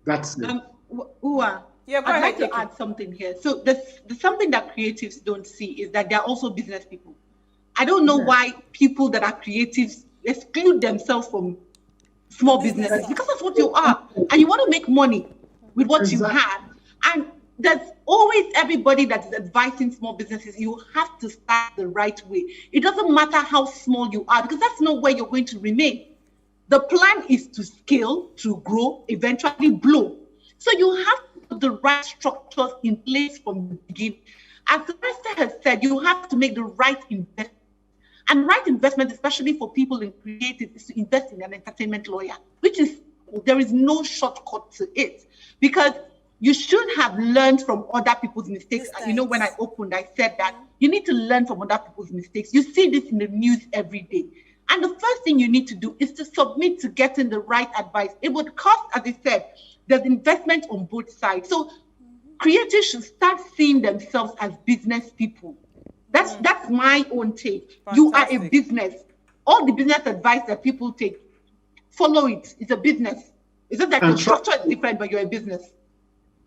That's it. Ua, Yeah, go I'd ahead, like to Kiki. add something here. So there's something that creatives don't see is that they're also business people. I don't know why people that are creatives exclude themselves from small businesses, because that's what you are. And you want to make money with what you Exactly. have. And there's always everybody that is advising small businesses, you have to start the right way. It doesn't matter how small you are, because that's not where you're going to remain. The plan is to scale, to grow, eventually blow. So you have to put the right structures in place from the beginning. As the master has said, you have to make the right investment. And right investment, especially for people in creative, is to invest in an entertainment lawyer, which is, there is no shortcut to it, because you should have learned from other people's mistakes. You know, when I opened, I said that you need to learn from other people's mistakes. You see this in the news every day. And the first thing you need to do is to submit to getting the right advice. It would cost, as I said, there's investment on both sides. So creators should start seeing themselves as business people. That's my own take. You are a Fantastic. business. All the business advice that people take, follow it. It's a business. It's just that And the structure is different, but you're a business.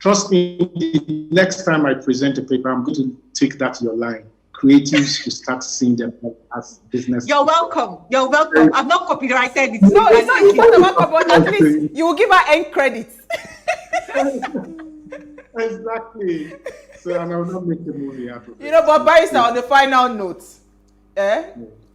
Trust me, the next time I present a paper, I'm going to take that your line. Creatives to start seeing them as business. You're welcome. You're welcome. I've not copyrighted it. No, it's not about carbon. At least you will give her end credits. Exactly. So, and I will not make a movie out of it. You know, but Barrister, on the final note,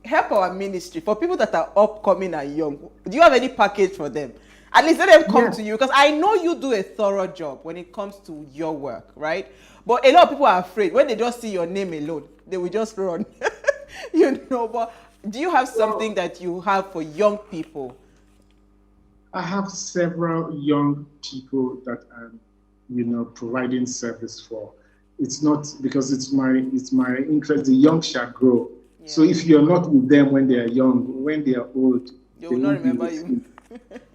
help our ministry for people that are upcoming and young. Do you have any package for them? At least let them come to you, because I know you do a thorough job when it comes to your work, right? But a lot of people are afraid when they just see your name alone, they will just run. You know, but do you have something that you have for young people? I have several young people that I'm, providing service for. It's not because it's my interest. The young shall grow. Yeah. So if you're not with them when they are young, when they are old, they will not remember you.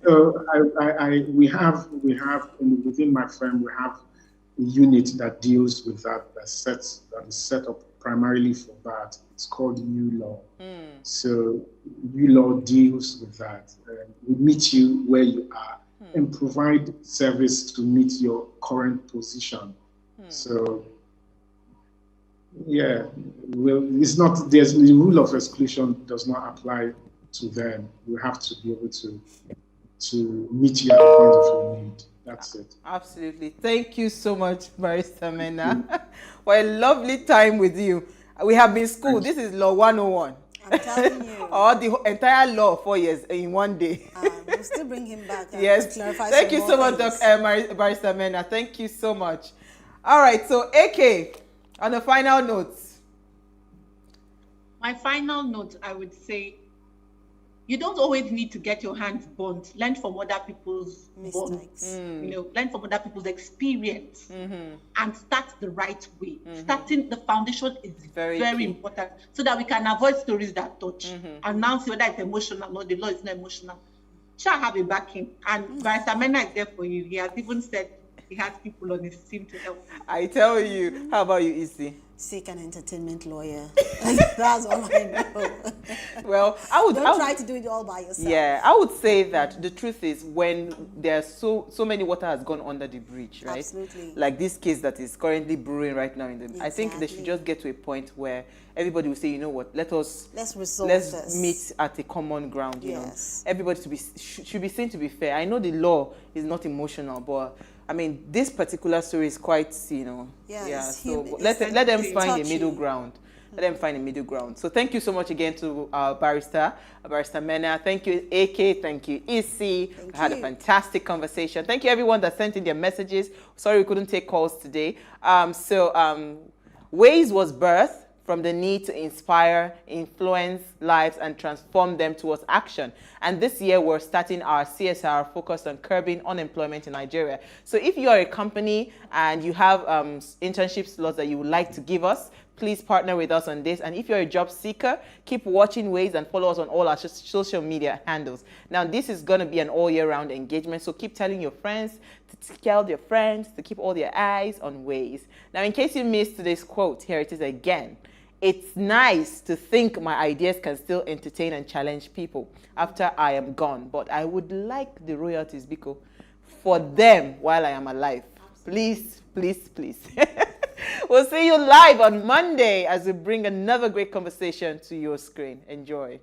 So we have within my firm, we have a unit that deals with that is set up primarily for that. It's called ULaw. So ULaw deals with that. We meet you where you are and provide service to meet your current position. So yeah, it's not, there's the rule of exclusion does not apply to them. You have to be able to meet you at the point of your need. That's it. Absolutely. Thank you so much, Barrister Mena, for a lovely time with you. We have been schooled. This is Law 101. I'm telling you. Or the entire law 4 years in one day. We'll still bring him back. Yes. Thank you so much, Barrister Mena. Thank you so much. All right. So, AK, on the final notes. My final note, I would say, you don't always need to get your hands burnt. Learn from other people's mistakes. Learn from other people's experience and start the right way. Starting the foundation is very important, so that we can avoid stories that touch and now see whether it's emotional or the law is not emotional. Shall have a backing, and Barrister Mena is there for you. He has even said he has people on his team to help. I tell you. How about you, Isi? Seek an entertainment lawyer. That's all I know. Well, Don't try to do it all by yourself. Yeah, I would say that the truth is, when there's so many water has gone under the bridge, right? Absolutely. Like this case that is currently brewing right now I think they should just get to a point where everybody will say, you know what, let's resolve this. Meet at a common ground. You know, everybody should be seen to be fair. I know the law is not emotional, but I mean, this particular story is quite, so let them find a middle ground. Let them find a middle ground. So thank you so much again to our Barrister Mena. Thank you, AK. Thank you, Isi. We had a fantastic conversation. Thank you, everyone that sent in their messages. Sorry we couldn't take calls today. Ways was birthed from the need to inspire, influence lives, and transform them towards action. And this year, we're starting our CSR focused on curbing unemployment in Nigeria. So if you are a company and you have internship slots that you would like to give us, please partner with us on this. And if you're a job seeker, keep watching Ways and follow us on all our social media handles. Now, this is going to be an all-year-round engagement, so keep telling your friends, to tell their friends, to keep all their eyes on Ways. Now, in case you missed today's quote, here it is again. It's nice to think my ideas can still entertain and challenge people after I am gone, but I would like the royalties, Biko. for them while I am alive. Please, please, please. We'll see you live on Monday as we bring another great conversation to your screen. Enjoy.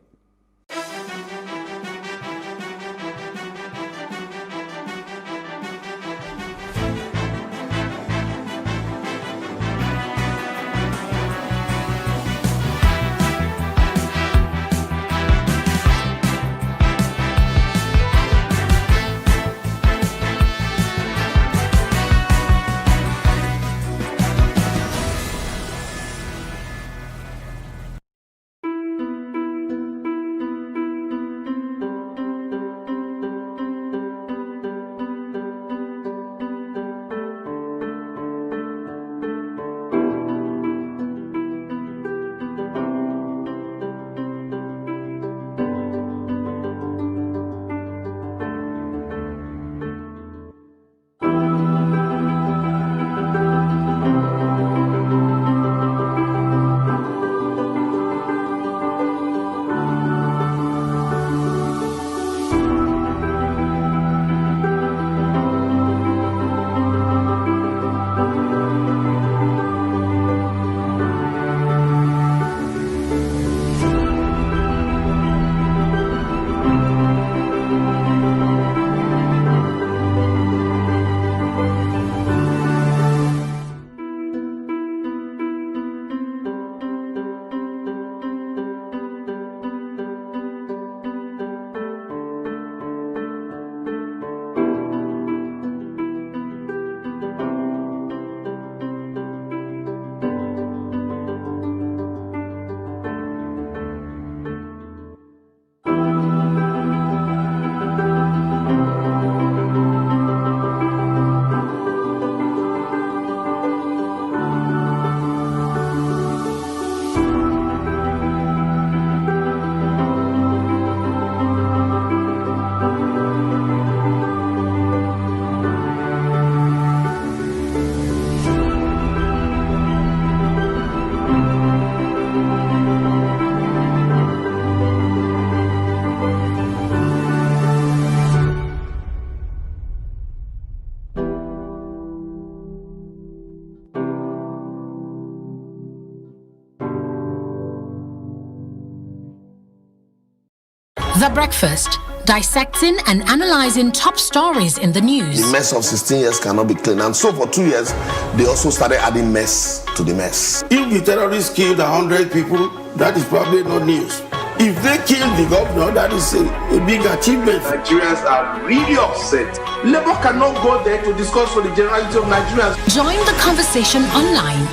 The Breakfast, dissecting and analyzing top stories in the news. The mess of 16 years cannot be clean. And so for 2 years, they also started adding mess to the mess. If the terrorists killed 100 people, that is probably not news. If they killed the governor, that is a big achievement. Nigerians are really upset. Labour cannot go there to discuss for the generality of Nigerians. Join the conversation online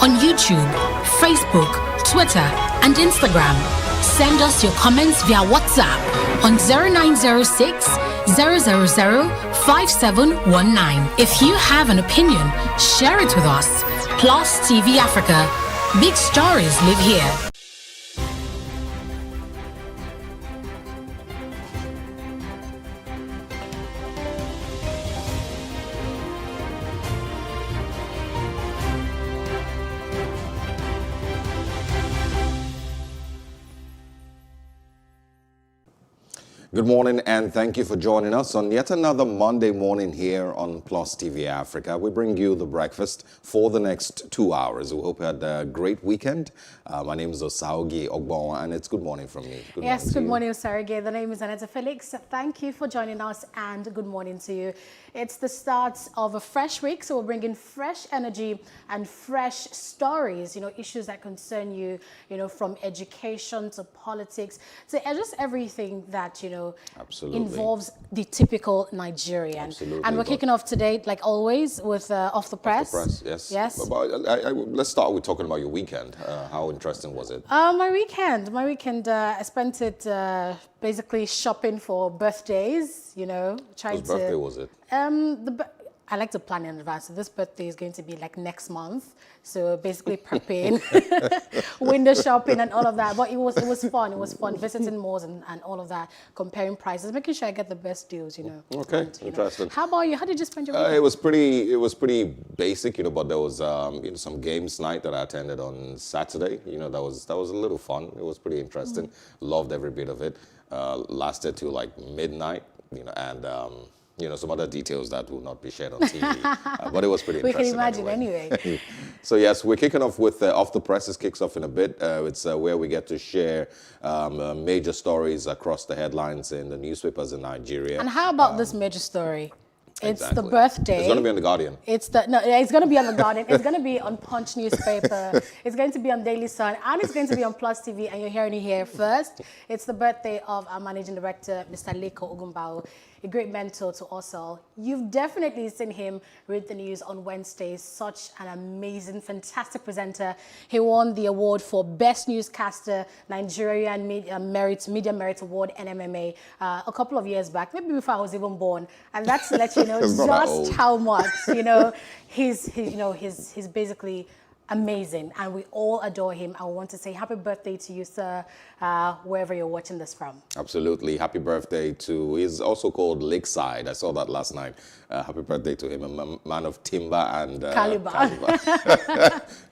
on YouTube, Facebook, Twitter, and Instagram. Send us your comments via WhatsApp on 0906 000 5719. If you have an opinion, share it with us. Plus TV Africa. Big stories live here. Good morning and thank you for joining us on yet another Monday morning here on Plus TV Africa. We bring you the breakfast for the next 2 hours. We hope you had a great weekend. My name is Osaogi Ogbon and it's good morning from me. Good morning, Osarige. The name is Aneta Felix. Thank you for joining us and good morning to you. It's the start of a fresh week, so we're bringing fresh energy and fresh stories, issues that concern you, from education to politics to just everything that, Absolutely. involves the typical Nigerian. Absolutely. And we're kicking off today, like always, with Off the Press. Off the Press, yes. Yes. Let's start with talking about your weekend. How interesting was it? My weekend, I spent it basically shopping for birthdays, trying Whose birthday was it? I like to plan in advance. So this birthday is going to be like next month. So basically prepping, window shopping and all of that. But it was fun. It was fun visiting malls and all of that, comparing prices, making sure I get the best deals, Okay, And, interesting. How about you? How did you spend your weekend? It was pretty basic, but there was some games night that I attended on Saturday. That was a little fun. It was pretty interesting. Loved every bit of it. Lasted till like midnight, and some other details that will not be shared on TV. But it was pretty interesting. We can imagine anyway. So yes, we're kicking off with Off the Presses. Kicks off in a bit. It's where we get to share major stories across the headlines in the newspapers in Nigeria. And how about this major story? It's Exactly. the birthday. It's going to be on The Guardian. It's going to be on The Guardian. It's going to be on Punch newspaper. It's going to be on Daily Sun. And it's going to be on Plus TV. And you're hearing it here first. It's the birthday of our managing director, Mr. Leko Ogunbao, a great mentor to us all. You've definitely seen him read the news on Wednesdays. Such an amazing, fantastic presenter. He won the award for Best Newscaster, Nigerian Media Merit Award, NMMA, a couple of years back, maybe before I was even born. And that's to let you know just how much, he's basically amazing, and we all adore him. I want to say happy birthday to you, sir, wherever you're watching this from. Absolutely. Happy birthday to, he's also called Lakeside. I saw that last night. Happy birthday to him, a man of timber and caliber.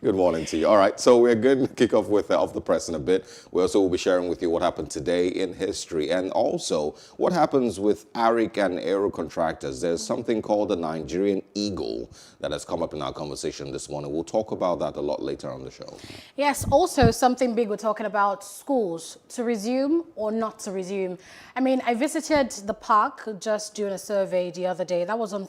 Good morning to you. All right, so we're going to kick off with Off the Press in a bit. We also will be sharing with you what happened today in history, and also what happens with ARIC and Aero contractors. There's something called the Nigerian Eagle that has come up in our conversation this morning. We'll talk about that a lot later on the show. Yes, also something big, we're talking about schools, to resume or not to resume. I mean, I visited the park just doing a survey the other day. That was on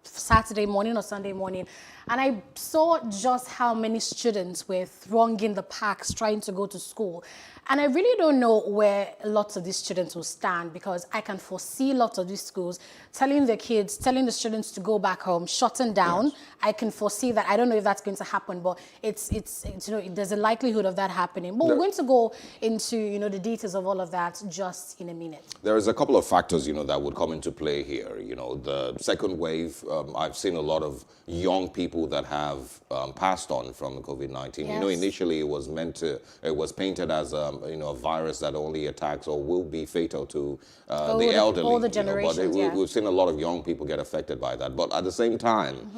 Saturday morning or Sunday morning. And I saw just how many students were thronging the parks trying to go to school. And I really don't know where lots of these students will stand, because I can foresee lots of these schools telling the kids, telling the students to go back home, shutting down. Yes. I can foresee that. I don't know if that's going to happen, but it's there's a likelihood of that happening. But we're going to go into the details of all of that just in a minute. There is a couple of factors that would come into play here. The second wave. I've seen a lot of young people that have passed on from COVID-19. Yes. Initially it was painted as a virus that only attacks or will be fatal to the elderly. All the generations, but we've seen a lot of young people get affected by that. But at the same time,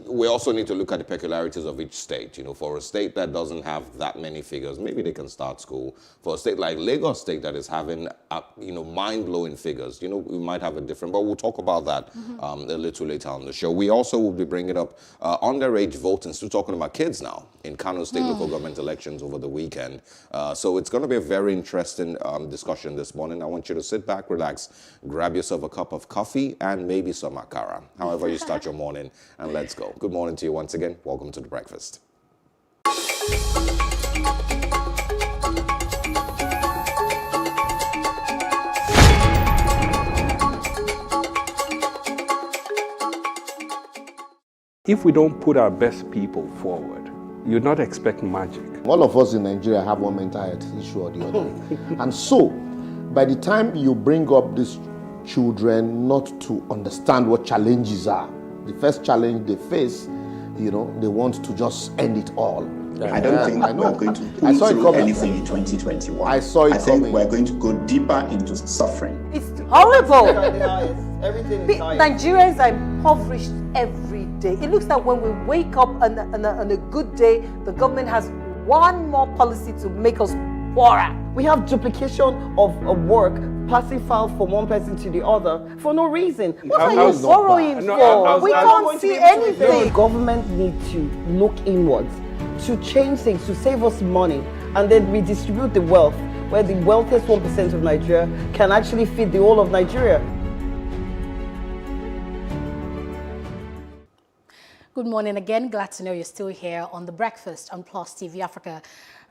we also need to look at the peculiarities of each state. For a state that doesn't have that many figures, maybe they can start school. For a state like Lagos State that is having mind-blowing figures, we might have a different. But we'll talk about that a little later on the show. We also will be bringing up underage voting. Still talking about kids now in Kano State local government elections over the weekend. So it's going to be a very interesting discussion this morning. I want you to sit back, relax, grab yourself a cup of coffee and maybe some akara, however you start your morning, and let's go. Good morning to you once again. Welcome to The Breakfast. If we don't put our best people forward, you'd not expect magic. All of us in Nigeria have one mental health issue or the other. And so, by the time you bring up these children not to understand what challenges are, the first challenge they face, they want to just end it all. I don't think we're going to pull through anything in 2021. I saw it coming. I think we're going to go deeper into suffering. It's horrible. Nigerians are impoverished every day. It looks like when we wake up on a good day, the government has one more policy to make us poorer. We have duplication of work, passing files from one person to the other for no reason. What are you borrowing for? We can't see anything. The government needs to look inwards, to change things, to save us money, and then redistribute the wealth, where the wealthiest 1% of Nigeria can actually feed the whole of Nigeria. Good morning again. Glad to know you're still here on The Breakfast on Plus TV Africa.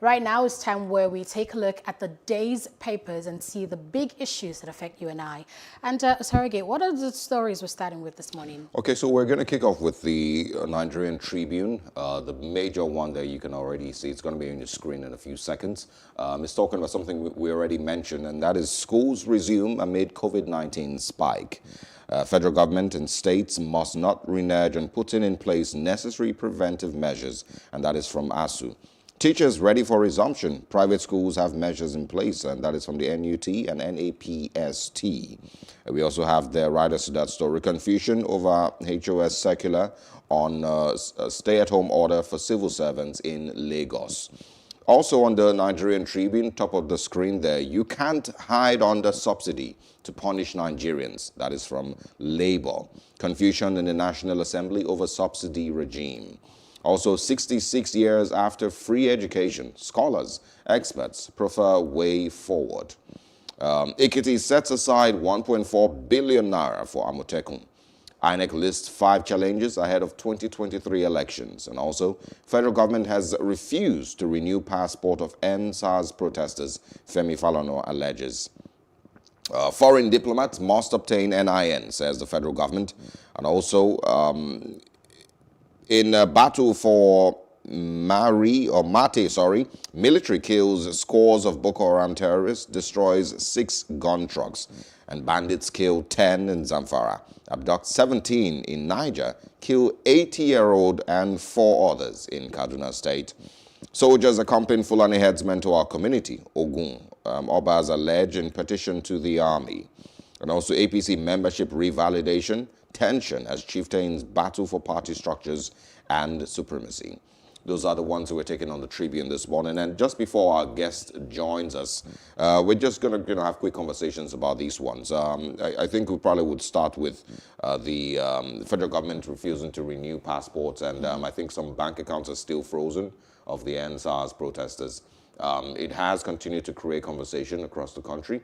Right now it's time where we take a look at the day's papers and see the big issues that affect you and I. And Saragate, what are the stories we're starting with this morning? Okay, so we're going to kick off with the Nigerian Tribune, the major one that you can already see. It's going to be on your screen in a few seconds. It's talking about something we already mentioned, and that is schools resume amid COVID-19 spike. Federal government and states must not renege on putting in place necessary preventive measures, and that is from ASU. Teachers ready for resumption. Private schools have measures in place, and that is from the NUT and NAPST. We also have the writers to that story. Confusion over HOS circular on a stay-at-home order for civil servants in Lagos. Also on the Nigerian Tribune, top of the screen there, you can't hide under subsidy to punish Nigerians. That is from Labour. Confusion in the National Assembly over subsidy regime. Also, 66 years after free education, scholars, experts prefer way forward. Ekiti sets aside 1.4 billion naira for Amotekun. INEC lists 5 challenges ahead of 2023 elections. And also, federal government has refused to renew passport of NSAS protesters, Femi Falana alleges. Foreign diplomats must obtain NIN, says the federal government. And also, in a battle for military kills scores of Boko Haram terrorists, destroys 6 gun trucks, and bandits kill 10 in Zamfara, abduct 17 in Niger, kill 80-year-old and 4 others in Kaduna State. Soldiers accompanying Fulani headsmen to our community, Ogun, Obas allege in petition to the army. And also APC membership revalidation, tension as chieftains battle for party structures and supremacy. Those are the ones who we're taking on the Tribune this morning. And just before our guest joins us, we're just going to have quick conversations about these ones. I think we probably would start with the federal government refusing to renew passports. And I think some bank accounts are still frozen of the NSAS protesters. It has continued to create conversation across the country,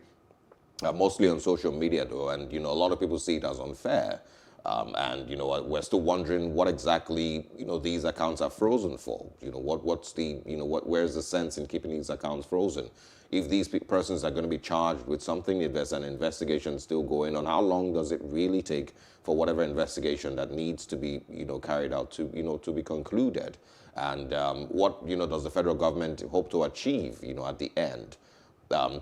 mostly on social media, though. And, a lot of people see it as unfair. And, we're still wondering what exactly, these accounts are frozen for. Where's the sense in keeping these accounts frozen? If these persons are going to be charged with something, if there's an investigation still going on, how long does it really take for whatever investigation that needs to be, carried out to, to be concluded? And what, does the federal government hope to achieve, at the end?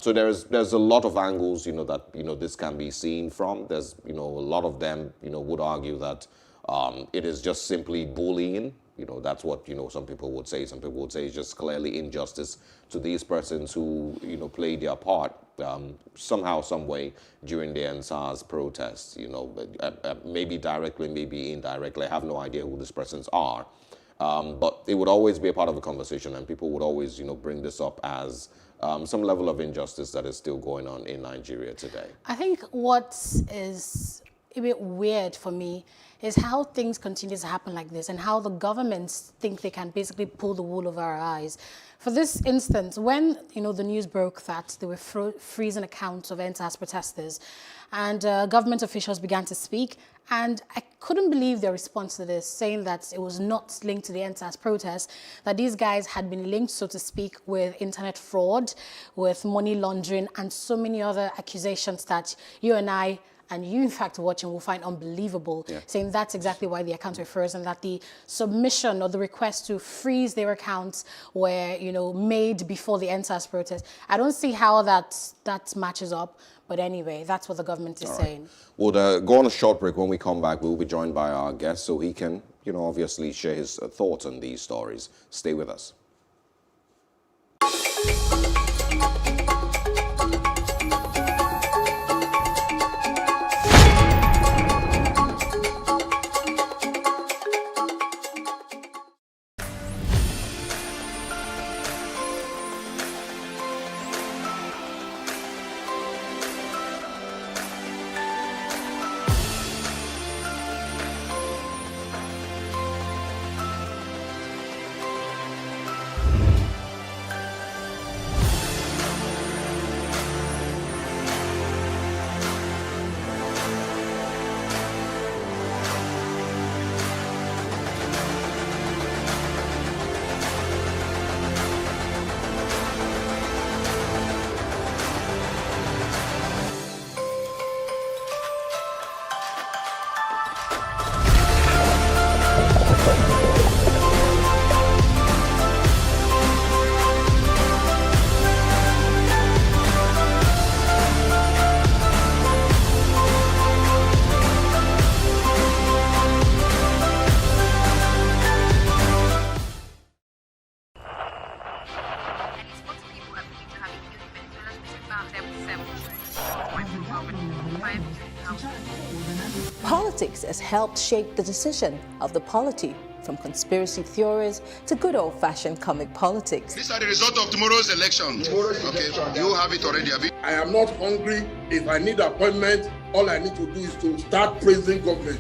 So there's a lot of angles, that, this can be seen from. There's, a lot of them, would argue that it is just simply bullying. That's what, some people would say. Some people would say it's just clearly injustice to these persons who, played their part somehow, some way during the NSAS protests, maybe directly, maybe indirectly. I have no idea who these persons are. But it would always be a part of the conversation, and people would always, bring this up as some level of injustice that is still going on in Nigeria today. I think what is a bit weird for me is how things continue to happen like this and how the governments think they can basically pull the wool over our eyes. For this instance, when the news broke that they were freezing accounts of NSAS protesters, and government officials began to speak, and I couldn't believe their response to this, saying that it was not linked to the NSAS protests, that these guys had been linked, so to speak, with internet fraud, with money laundering, and so many other accusations that you and I, and you, in fact, watching, will find unbelievable, saying that's exactly why the accounts were frozen, that the submission or the request to freeze their accounts were, made before the NSAS protest. I don't see how that matches up. But anyway, that's what the government is saying. We'll go on a short break. When we come back, we'll be joined by our guest so he can, obviously share his thoughts on these stories. Stay with us. Politics has helped shape the decision of the polity from conspiracy theories to good old-fashioned comic politics. These are the results of tomorrow's election. You have it already, Abi. I am not hungry. If I need appointment, all I need to do is to start praising government.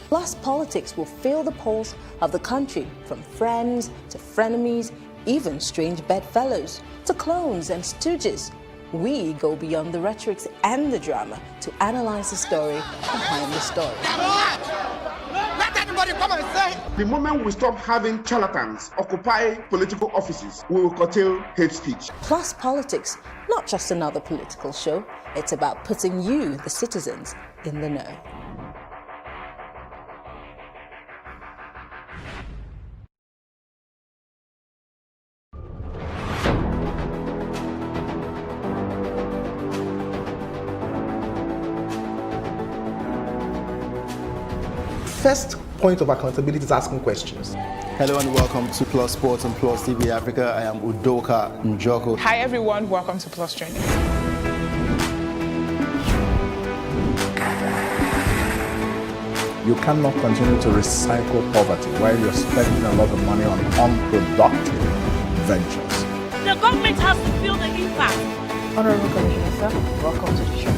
Plus, politics will fill the pulse of the country, from friends to frenemies, even strange bedfellows, to clones and stooges. We go beyond the rhetorics and the drama to analyze the story behind the story. Let everybody come and say. The moment we stop having charlatans occupy political offices, we will curtail hate speech. Plus Politics, not just another political show. It's about putting you, the citizens, in the know. First point of accountability is asking questions. Hello and welcome to Plus Sports and Plus TV Africa. I am Udoka Njoko. Hi everyone, welcome to Plus Training. You cannot continue to recycle poverty while you're spending a lot of money on unproductive ventures. The government has to feel the impact. Honorable Commissioner, sir, welcome to the show.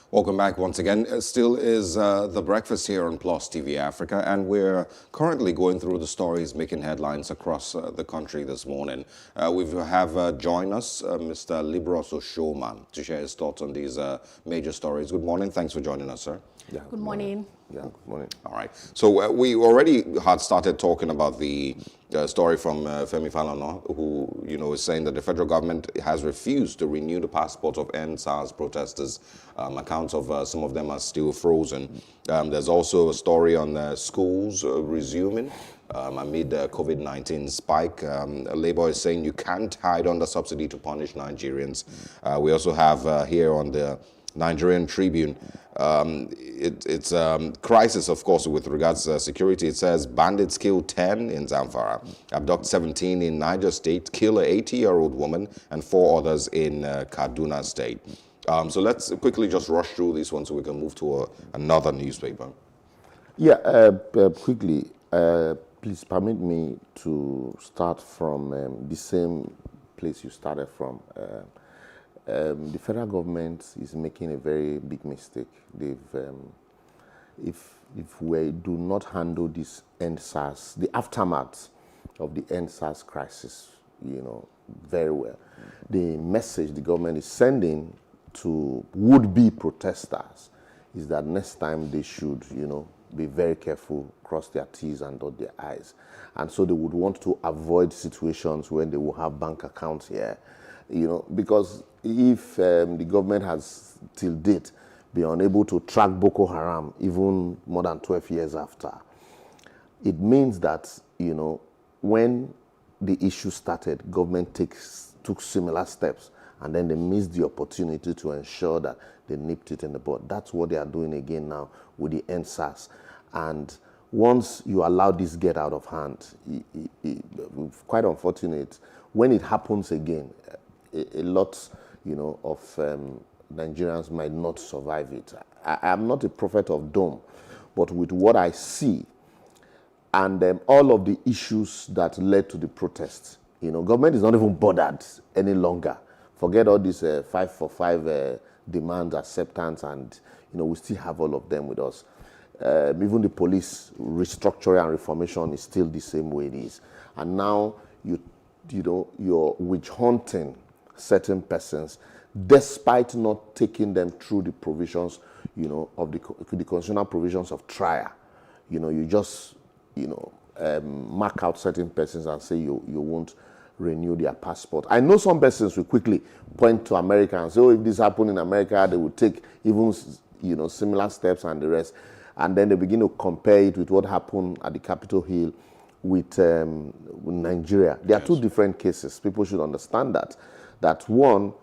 Welcome back once again. Still is The Breakfast here on Plus TV Africa, and we're currently going through the stories making headlines across the country this morning. We have joined us Mr. Libros Oshoma to share his thoughts on these major stories. Good morning. Thanks for joining us, sir. Yeah, Good morning. Yeah, good morning. All right. So we already had started talking about the story from Femi Falana, who, is saying that the federal government has refused to renew the passport of NSAS protesters. Accounts of some of them are still frozen. There's also a story on schools resuming amid the COVID-19 spike. Labour is saying you can't hide under subsidy to punish Nigerians. We also have here on the Nigerian Tribune, it's crisis, of course, with regards to security. It says bandits kill 10 in Zamfara, abduct 17 in Niger State, kill an 80-year-old woman, and 4 others in Kaduna State. So let's quickly just rush through this one so we can move to another newspaper. Yeah, quickly, please permit me to start from the same place you started from. The federal government is making a very big mistake. They've, if we do not handle this NSAS, the aftermath of the NSAS crisis, very well, the message the government is sending to would-be protesters is that next time they should, be very careful, cross their T's and dot their I's. And so they would want to avoid situations when they will have bank accounts here, because if the government has till date been unable to track Boko Haram even more than 12 years after, it means that, when the issue started, government took similar steps, and then they missed the opportunity to ensure that they nipped it in the bud. That's what they are doing again now with the NSAS. And once you allow this get out of hand, quite unfortunate, when it happens again, a lot, of Nigerians might not survive it. I am not a prophet of doom, but with what I see and all of the issues that led to the protests, government is not even bothered any longer. Forget all these 5 for 5 demands, acceptance, and we still have all of them with us. Even the police restructuring and reformation is still the same way it is. And now you're witch hunting certain persons, despite not taking them through the provisions, of the constitutional provisions of trial. You just, mark out certain persons and say you won't renew their passport. I know some persons will quickly point to America and say, if this happened in America, they would take even, similar steps and the rest. And then they begin to compare it with what happened at the Capitol Hill with Nigeria. There are two different cases. People should understand that one,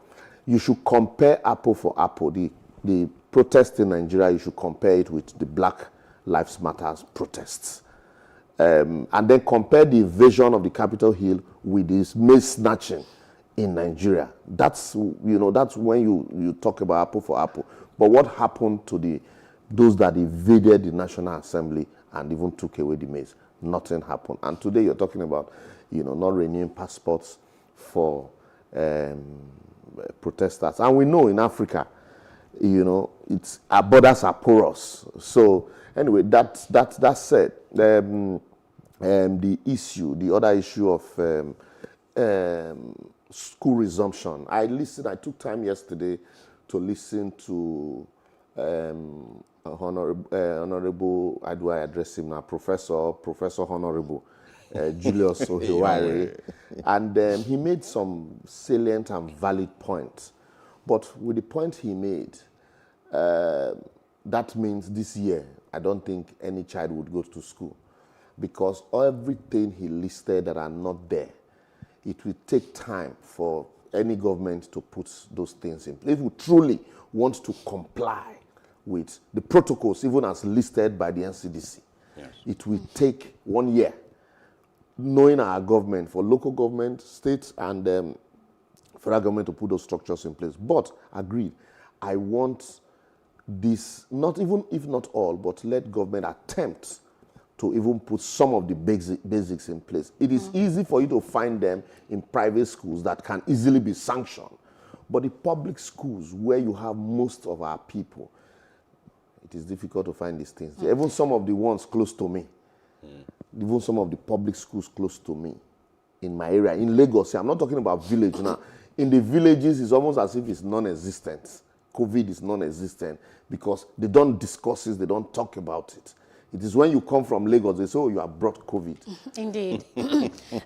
you should compare apple for apple. The protest in Nigeria, you should compare it with the Black Lives Matter protests. and then compare the invasion of the Capitol Hill with this maize snatching in Nigeria. That's, that's when you talk about apple for apple. But what happened to those that invaded the National Assembly and even took away the maize? Nothing happened. And today you're talking about, not renewing passports for protesters. And we know in Africa, it's our borders are porous. So anyway, that said, the other issue of school resumption. I took time yesterday to listen to Honorable, how do I address him now? Professor Honorable Julius Ohiwari, and he made some salient and valid points. But with the point he made, that means this year, I don't think any child would go to school, because everything he listed that are not there, it will take time for any government to put those things in place. If we truly want to comply with the protocols, even as listed by the NCDC, yes, it will take 1 year, knowing our government, for local government, states, and federal government to put those structures in place. But agreed, I want this, not even, if not all, but let government attempt to even put some of the basics in place. It is easy for you to find them in private schools that can easily be sanctioned. But the public schools, where you have most of our people, it is difficult to find these things. Even some of the ones close to me, even some of the public schools close to me, in my area, in Lagos, I'm not talking about village now. In the villages, it's almost as if it's non-existent. COVID is non-existent because they don't discuss it, they don't talk about it. It is when you come from Lagos, they say, oh, you have brought COVID. Indeed.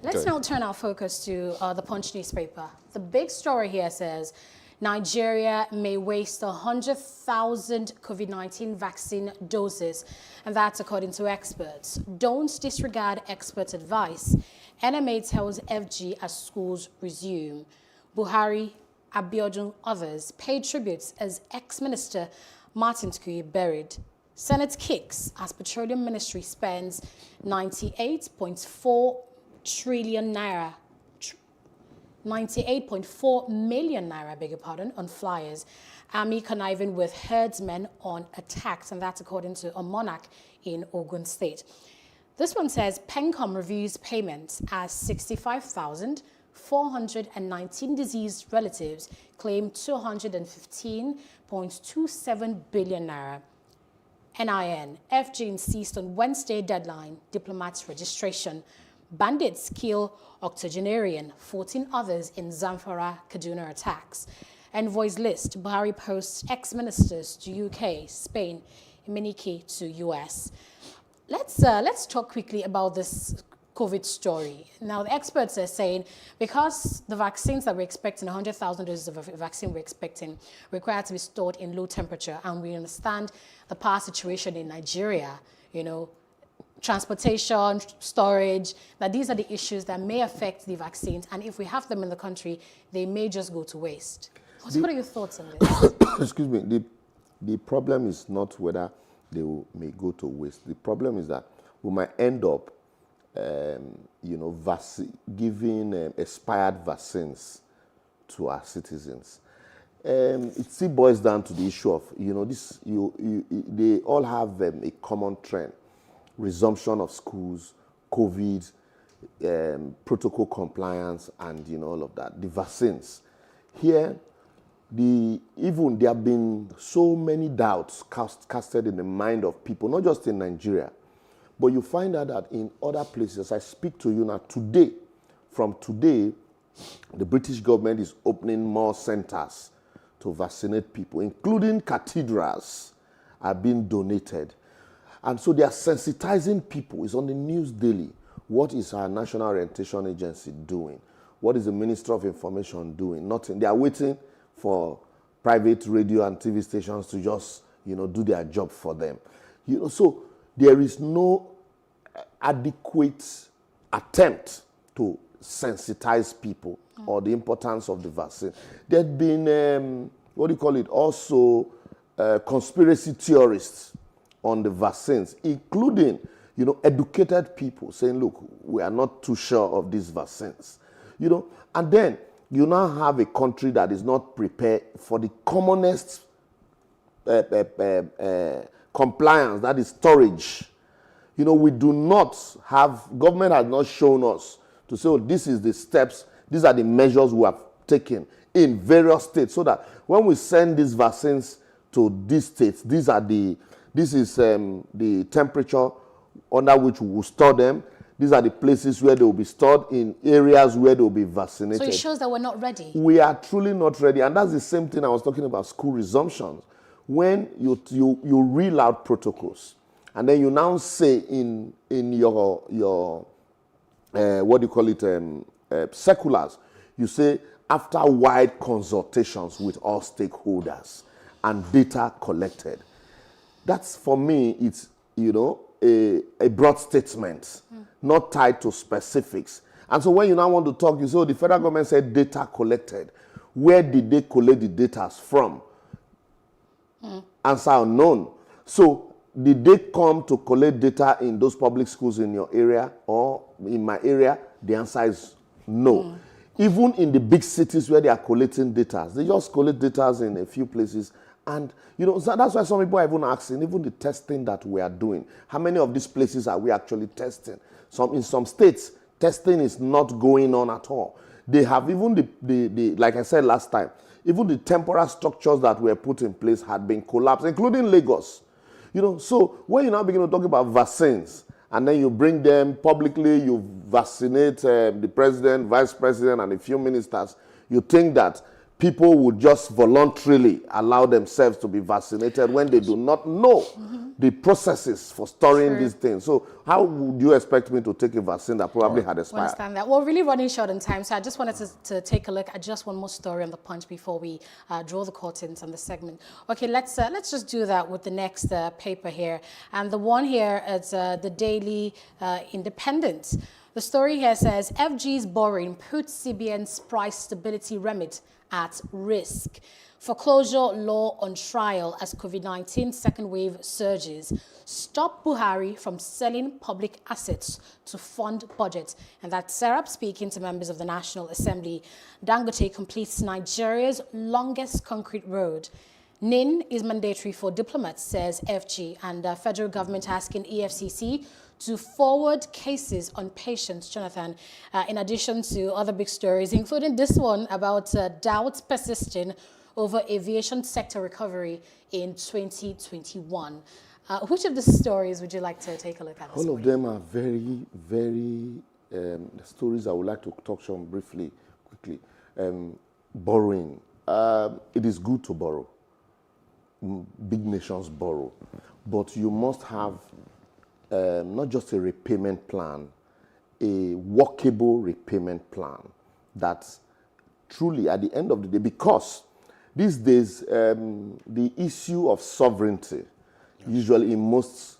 Let's now turn our focus to the Punch newspaper. The big story here says, Nigeria may waste 100,000 COVID-19 vaccine doses, and that's according to experts. Don't disregard expert advice. NMA tells FG as schools resume. Buhari, Abiodun, others paid tributes as ex-minister Martin Tukuyi buried. Senate kicks as Petroleum Ministry spends 98.4 trillion naira, 98.4 million naira, beg your pardon, on flyers. Army conniving with herdsmen on attacks, and that's according to a monarch in Ogun State. This one says PENCOM reviews payments as 65,419 deceased relatives claim 215.27 billion naira. NIN, FG insists on Wednesday deadline, diplomats registration. Bandits kill octogenarian, 14 others in Zamfara, Kaduna attacks. Envoys list, Buhari posts ex-ministers to UK, Spain, Imeniki to US. Let's talk quickly about this COVID story. Now, the experts are saying because the vaccines that we're expecting, 100,000 doses of vaccine we're expecting, require to be stored in low temperature, and we understand the power situation in Nigeria, transportation, storage, that these are the issues that may affect the vaccines, and if we have them in the country, they may just go to waste. What are your thoughts on this? Excuse me. The problem is not whether they may go to waste. The problem is that we might end up giving expired vaccines to our citizens. It still boils down to the issue of, they all have a common trend. Resumption of schools, COVID, protocol compliance, and all of that. The vaccines. Here, there have been so many doubts casted in the mind of people, not just in Nigeria, but you find out that in other places. I speak to you now today. From today, the British government is opening more centers to vaccinate people, including cathedrals are being donated. And so they are sensitizing people. It's on the news daily. What is our National Orientation Agency doing? What is the Minister of Information doing? Nothing. They are waiting for private radio and TV stations to just, do their job for them. So there is no adequate attempt to sensitize people or the importance of the vaccine. There have been, also conspiracy theorists on the vaccines, including, educated people saying, look, we are not too sure of these vaccines, and then you now have a country that is not prepared for the commonest compliance, that is storage. We do not have, government has not shown us to say, oh, this is the steps, these are the measures we have taken in various states, so that when we send these vaccines to these states, this is the temperature under which we will store them. These are the places where they will be stored, in areas where they will be vaccinated. So it shows that we're not ready. We are truly not ready. And that's the same thing I was talking about, school resumptions. When you reel out protocols, and then you now say in your what do you call it, circulars, you say, after wide consultations with all stakeholders and data collected. That's, for me, it's, a broad statement, not tied to specifics. And so when you now want to talk, you say, oh, the federal government said data collected. Where did they collect the data from? Answer unknown. So did they come to collect data in those public schools in your area or in my area? The answer is no. Even in the big cities where they are collecting data, they just collect data in a few places. And, so that's why some people are even asking, even the testing that we are doing, how many of these places are we actually testing? In some states, testing is not going on at all. They have even the like I said last time, even the temporal structures that were put in place had been collapsed, including Lagos. So when you now begin to talk about vaccines, and then you bring them publicly, you vaccinate the president, vice president, and a few ministers, you think that people would just voluntarily allow themselves to be vaccinated when they do not know the processes for storing these things. So how would you expect me to take a vaccine that probably had expired? I understand that. We're really running short on time, so I just wanted to take a look at just one more story on the Punch before we draw the curtains on the segment. Okay, let's just do that with the next paper here. And the one here is the Daily Independent. The story here says, FG's borrowing puts CBN's price stability remit at risk. Foreclosure law on trial as COVID-19 second wave surges. Stop Buhari from selling public assets to fund budget. And that's Serap speaking to members of the National Assembly. Dangote completes Nigeria's longest concrete road. NIN is mandatory for diplomats, says FG, and federal government asking EFCC to forward cases on patients, Jonathan, in addition to other big stories, including this one about doubts persisting over aviation sector recovery in 2021. Which of the stories would you like to take a look at? All of them are very, very stories I would like to touch on briefly, quickly. Borrowing. It is good to borrow. Big nations borrow. But you must have not just a repayment plan, a workable repayment plan that truly at the end of the day, because these days the issue of sovereignty, usually in most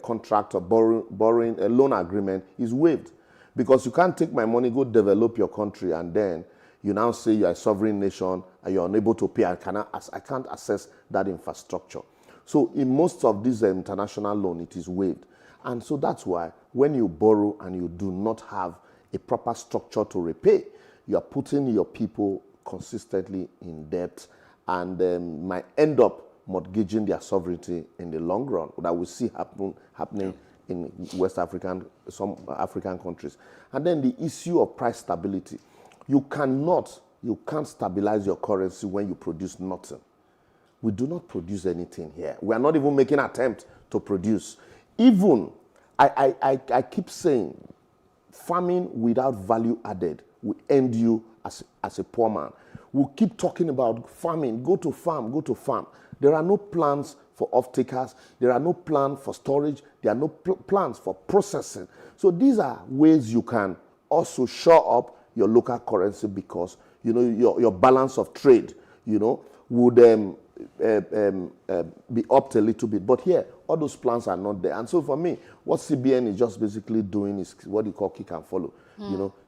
contract or borrowing a loan agreement, is waived, because you can't take my money, go develop your country, and then you now say you're a sovereign nation and you're unable to pay. I can't access that infrastructure. So in most of these international loan, it is waived. And so that's why when you borrow and you do not have a proper structure to repay, you are putting your people consistently in debt and might end up mortgaging their sovereignty in the long run. That we see happening in some African countries. And then the issue of price stability. You can't stabilize your currency when you produce nothing. We do not produce anything here. We are not even making an attempt to produce. Even, I keep saying, farming without value added will end you as a poor man. We'll keep talking about farming. Go to farm, go to farm. There are no plans for off-takers. There are no plans for storage. There are no plans for processing. So these are ways you can also shore up your local currency, because your balance of trade would be upped a little bit. But here, all those plans are not there. And so for me, what CBN is just basically doing is what you call kick and follow,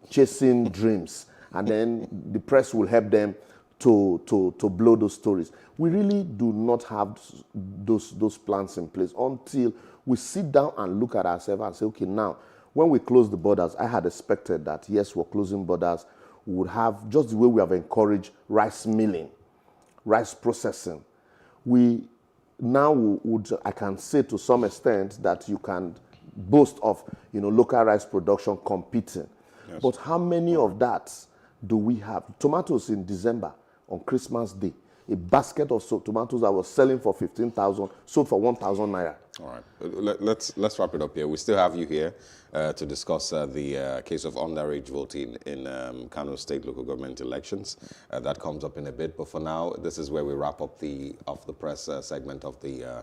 chasing dreams. And then the press will help them to blow those stories. We really do not have those plans in place until we sit down and look at ourselves and say, okay, now, when we close the borders, I had expected that, yes, we're closing borders, we would have, just the way we have encouraged rice milling, rice processing. We now would, I can say to some extent that you can boast of, local rice production competing. Yes. But how many of that do we have? Tomatoes in December, on Christmas Day, a basket of tomatoes I was selling for 15,000 sold for 1,000 naira. All right, let's wrap it up here. We still have you here to discuss the case of underage voting in Kano State local government elections. That comes up in a bit, but for now, this is where we wrap up the off the press segment of the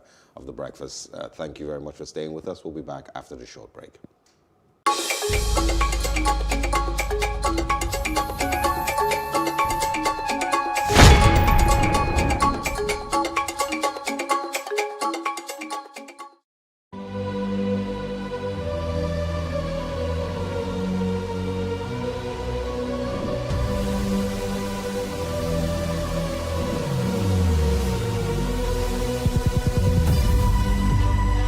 breakfast. Thank you very much for staying with us. We'll be back after the short break.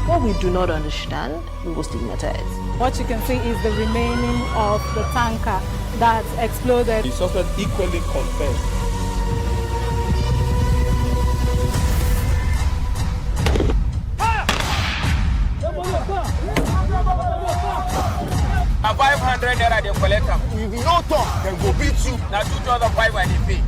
What we do not understand, we will stigmatize. What you can see is the remaining of the tanker that exploded. The suspect equally confessed. A 500 naira they collect them. If you don't talk, then go beat you. Now 2,500 they pay.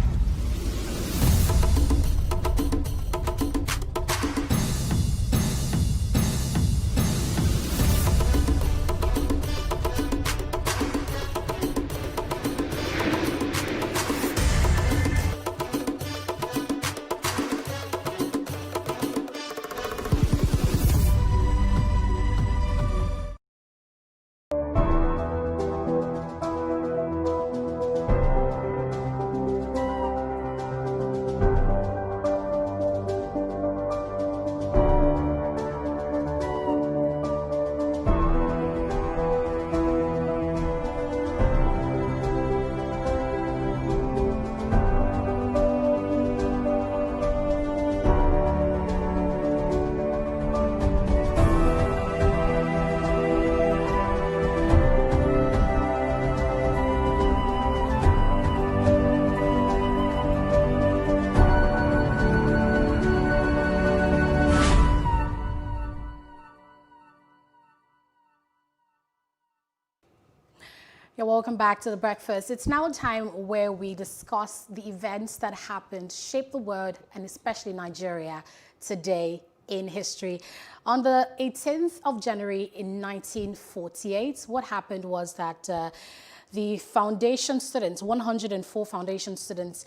Welcome back to The Breakfast. It's now a time where we discuss the events that happened, shaped the world, and especially Nigeria today in history. On the 18th of January in 1948, what happened was that the foundation students, 104 foundation students,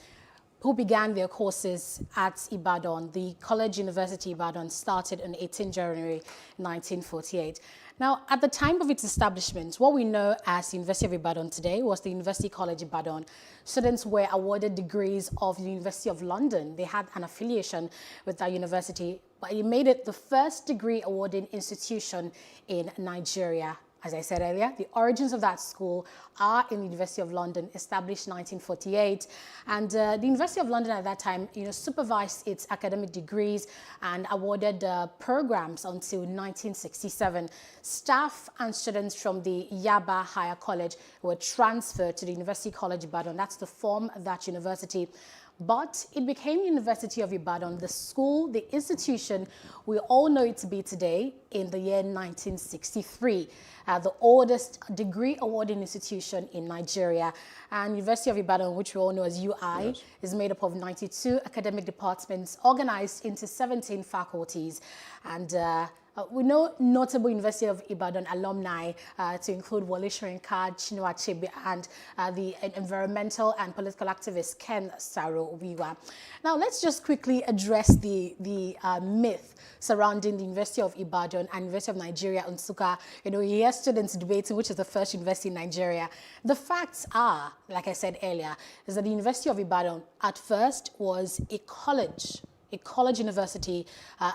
who began their courses at Ibadan, the College University Ibadan, started on 18 January 1948. Now, at the time of its establishment, what we know as the University of Ibadan today was the University College Ibadan. Students were awarded degrees of the University of London. They had an affiliation with that university, but it made it the first degree awarding institution in Nigeria. As I said earlier, the origins of that school are in the University of London, established 1948. And the University of London at that time, supervised its academic degrees and awarded programs until 1967. Staff and students from the Yaba Higher College were transferred to the University College Ibadan. That's to form that university. But it became University of Ibadan, the school, the institution we all know it to be today, in the year 1963. The oldest degree awarding institution in Nigeria. And University of Ibadan, which we all know as UI, yes, is made up of 92 academic departments organized into 17 faculties. And we know notable University of Ibadan alumni to include Wole Soyinka, Chinua Achebe, and the environmental and political activist Ken Saro-Wiwa. Now, let's just quickly address the myth surrounding the University of Ibadan and University of Nigeria, Nsukka. You hear students debating which is the first university in Nigeria. The facts are, like I said earlier, is that the University of Ibadan at first was a college. a college university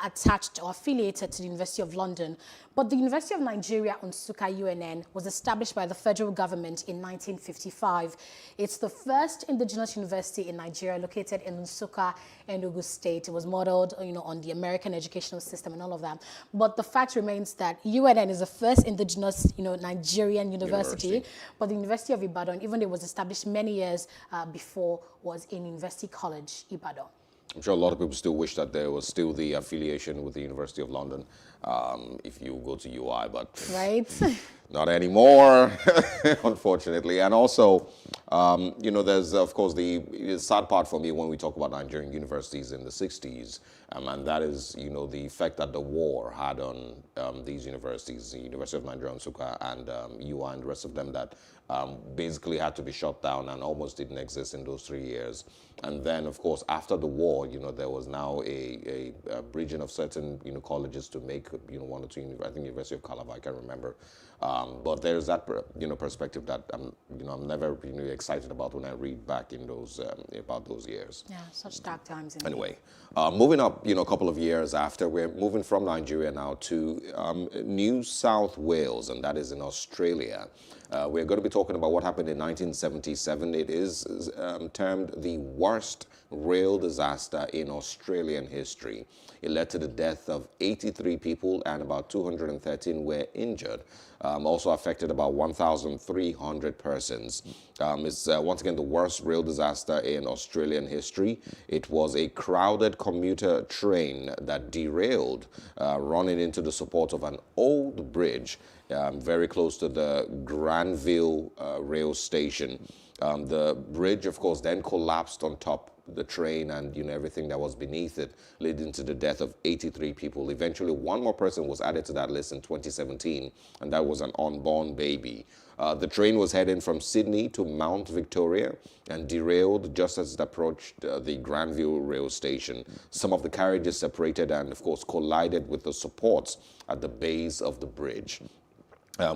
attached or affiliated to the University of London. But the University of Nigeria, Nsukka UNN, was established by the federal government in 1955. It's the first indigenous university in Nigeria, located in Nsukka, Enugu State. It was modeled, on the American educational system and all of that. But the fact remains that UNN is the first indigenous, Nigerian university. But the University of Ibadan, even though it was established many years before, was in University College, Ibadan. I'm sure a lot of people still wish that there was still the affiliation with the University of London if you go to UI, but right. Not anymore, unfortunately. And also, there's, of course, the sad part for me when we talk about Nigerian universities in the 60s, and that is, the effect that the war had on these universities, the University of Nigeria, Nsukka, and UI, and the rest of them that basically had to be shut down and almost didn't exist in those 3 years. And then, of course, after the war, there was now a bridging of certain, colleges to make, one or two, I think University of Calabar, I can't remember. But there's that, perspective that I'm never really excited about when I read back in those, about those years. Yeah, such dark times. Indeed. Anyway, moving up, a couple of years after, we're moving from Nigeria now to New South Wales, and that is in Australia. We're going to be talking about what happened in 1977. It is termed the worst rail disaster in Australian history. It led to the death of 83 people and about 213 were injured. Also affected about 1,300 persons. It's once again the worst rail disaster in Australian history. It was a crowded commuter train that derailed, running into the support of an old bridge very close to the Granville rail station. The bridge, of course, then collapsed on top the train and everything that was beneath it, leading to the death of 83 people. Eventually, one more person was added to that list in 2017, and that was an unborn baby. The train was heading from Sydney to Mount Victoria and derailed just as it approached the Granville rail station. Some of the carriages separated and, of course, collided with the supports at the base of the bridge.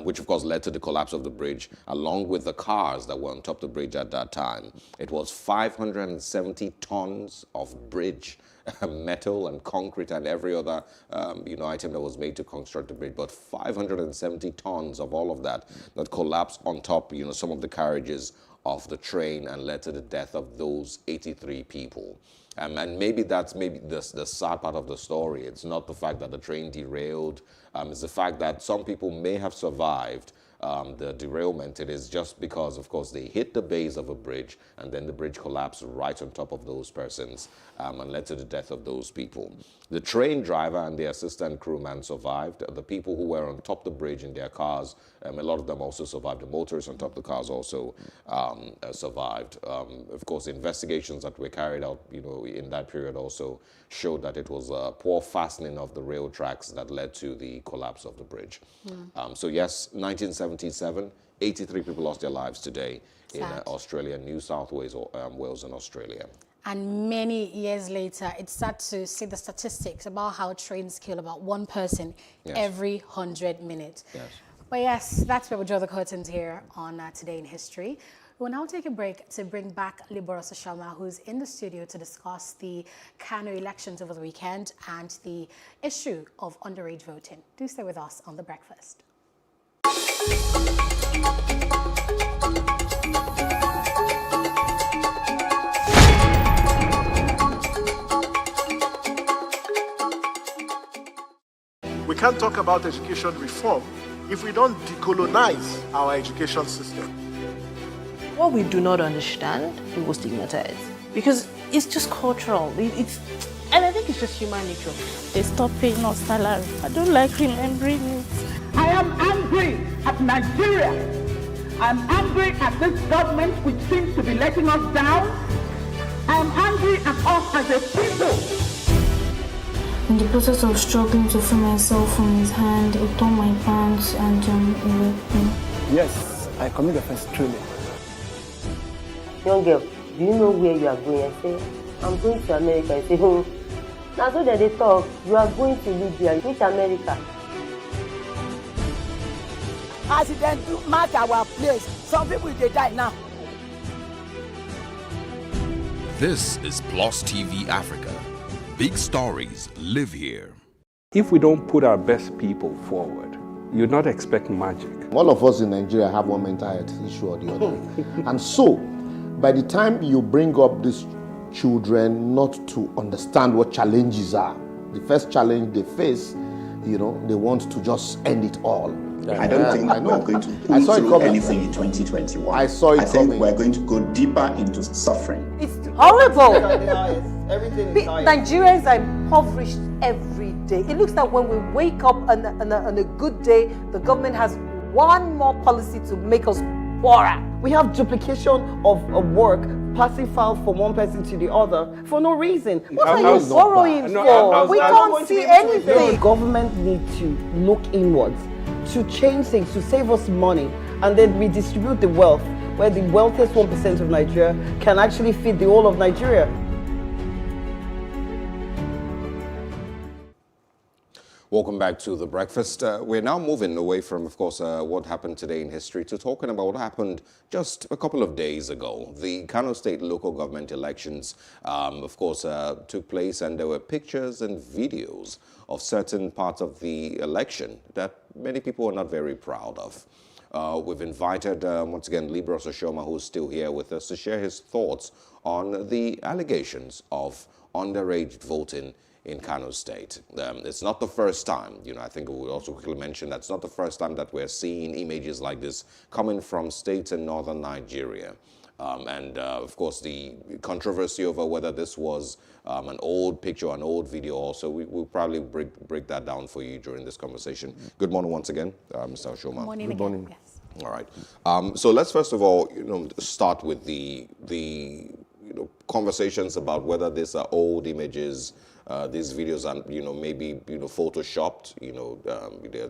Which, of course, led to the collapse of the bridge, along with the cars that were on top of the bridge at that time. It was 570 tons of bridge, metal and concrete and every other, item that was made to construct the bridge, but 570 tons of all of that collapsed on top, some of the carriages of the train and led to the death of those 83 people. And maybe that's the sad part of the story. It's not the fact that the train derailed. It's the fact that some people may have survived the derailment. It is just because, of course, they hit the base of a bridge and then the bridge collapsed right on top of those persons and led to the death of those people. The train driver and the assistant crewman survived. The people who were on top of the bridge in their cars, a lot of them also survived. The motorists on top of the cars also survived. Of course, investigations that were carried out, in that period also showed that it was poor fastening of the rail tracks that led to the collapse of the bridge. So yes, 1977, 83 people lost their lives today in Australia, New South Wales, Wales and Australia. And many years later, it's sad to see the statistics about how trains kill about one person every 100 minutes. Yes. But yes, that's where we draw the curtains here on Today in History. We'll now take a break to bring back Liborosa Sharma, who's in the studio to discuss the Kano elections over the weekend and the issue of underage voting. Do stay with us on The Breakfast. We can't talk about education reform if we don't decolonize our education system. What we do not understand, we will stigmatize. Because it's just cultural. And I think it's just human nature. They stop paying us salary. I don't like remembering it. I am angry at Nigeria. I'm angry at this government which seems to be letting us down. I'm angry at us as a people. In the process of struggling to free myself from his hand, he tore my pants and he raped me. Yes, I commit the first trillion. Young girl, do you know where you are going? I say, I'm going to America. I say, now so that they talk, you are going to Libya. Which America? As it then do mark our place, some people they die now. This is Plus TV Africa. big stories live here. If we don't put our best people forward, you'd not expect magic. All of us in Nigeria have one mental health issue or the other. And so, by the time you bring up these children not to understand what challenges are, the first challenge they face, they want to just end it all. I don't think we're going to pull through anything in 2021. I saw it I think we're going to go deeper into suffering. It's horrible. Nigerians are impoverished every day. It looks like when we wake up on a good day, the government has one more policy to make us poorer. We have duplication of work, passing files from one person to the other for no reason. What are you borrowing for? We can't see anything. The government needs to look inwards, to change things, to save us money, and then redistribute the wealth, where the wealthiest 1% of Nigeria can actually feed the whole of Nigeria. Welcome back to The Breakfast. We're now moving away from, of course, what happened today in history to talking about what happened just a couple of days ago. The Kano State local government elections, of course, took place, and there were pictures and videos of certain parts of the election that many people are not very proud of. We've invited, once again, Libros Oshoma, who's still here with us, to share his thoughts on the allegations of underage voting in Kano State. It's not the first time, I think we'll also quickly mention that's not the first time that we're seeing images like this coming from states in northern Nigeria. Of course, the controversy over whether this was an old picture or an old video also, we'll probably break that down for you during this conversation. Good morning once again, Mr. Oshoma. Good morning. Good morning. Yes. All right. So let's first of all, start with the conversations about whether these are old images. These videos are, maybe, photoshopped,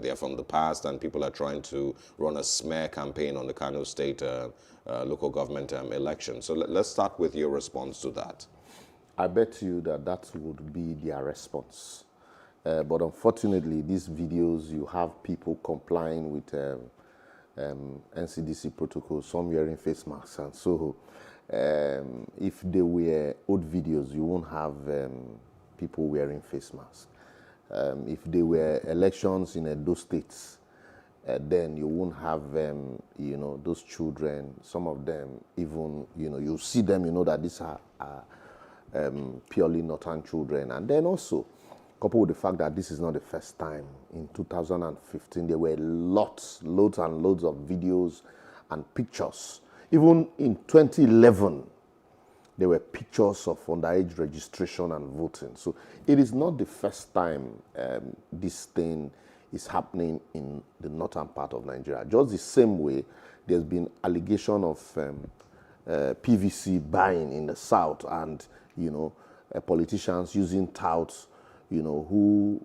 they're from the past, and people are trying to run a smear campaign on the Kano State local government election. So let's start with your response to that. I bet you that would be their response. But unfortunately, these videos, you have people complying with NCDC protocols, some wearing face masks. And so if they were old videos, you won't have people wearing face masks. If they were elections in those states, then you won't have, those children, some of them even, you see them, that these are purely northern children. And then also, coupled with the fact that this is not the first time. In 2015, there were loads and loads of videos and pictures. Even in 2011, there were pictures of underage registration and voting. So it is not the first time this thing is happening in the northern part of Nigeria. Just the same way, there's been allegation of PVC buying in the south, and politicians using touts, who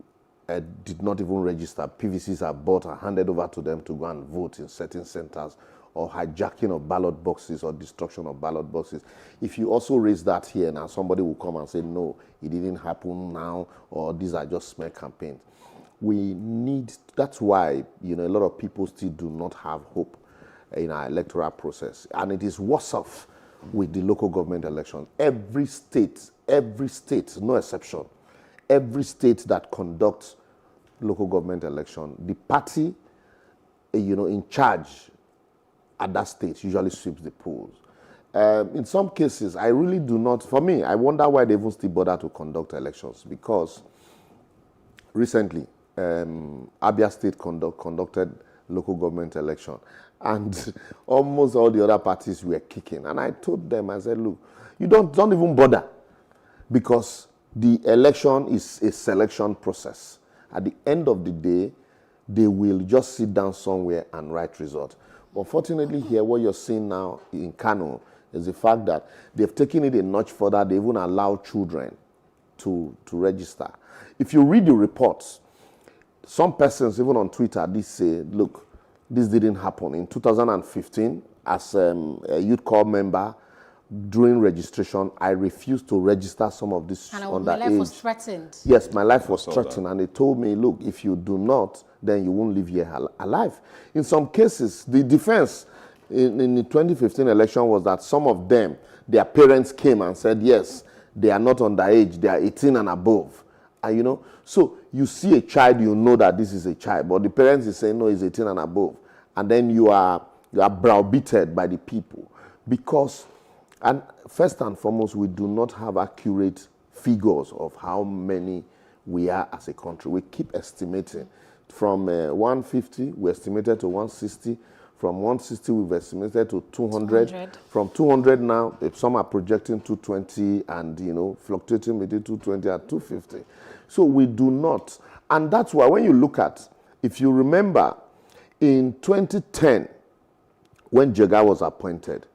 did not even register. PVCs are bought and handed over to them to go and vote in certain centers, or hijacking of ballot boxes or destruction of ballot boxes. If you also raise that here now, somebody will come and say, no, it didn't happen now, or these are just smear campaigns. That's why, a lot of people still do not have hope in our electoral process. And it is worse off with the local government elections. Every state, no exception, every state that conducts local government election, the party, in charge at that state usually sweeps the polls. In some cases, I really do not, for me, I wonder why they even still bother to conduct elections, because recently, Abia State conducted local government election, and almost all the other parties were kicking. And I told them, I said, look, you don't even bother, because the election is a selection process. At the end of the day, they will just sit down somewhere and write results. Unfortunately, here, what you're seeing now in Kano is the fact that they've taken it a notch further. They even allow children to register. If you read the reports, some persons, even on Twitter, they say, look, this didn't happen. In 2015, as a youth corps member, during registration, I refused to register some of this underage. My life was threatened. Yes, my life was threatened. And they told me, look, if you do not, then you won't live here alive. In some cases, the defense in the 2015 election was that some of them, their parents came and said, yes, they are not underage, they are 18 and above. And you know, so you see a child, you know that this is a child, but the parents is saying, no, it's 18 and above. And then you are browbeaten by the people. Because, and first and foremost, we do not have accurate figures of how many we are as a country. We keep estimating. From 150, we estimated to 160. From 160, we've estimated to 200. From 200 now, some are projecting 220 and, you know, fluctuating between 220 and 250. So we do not. And that's why when you look at, if you remember, in 2010, when Jega was appointed,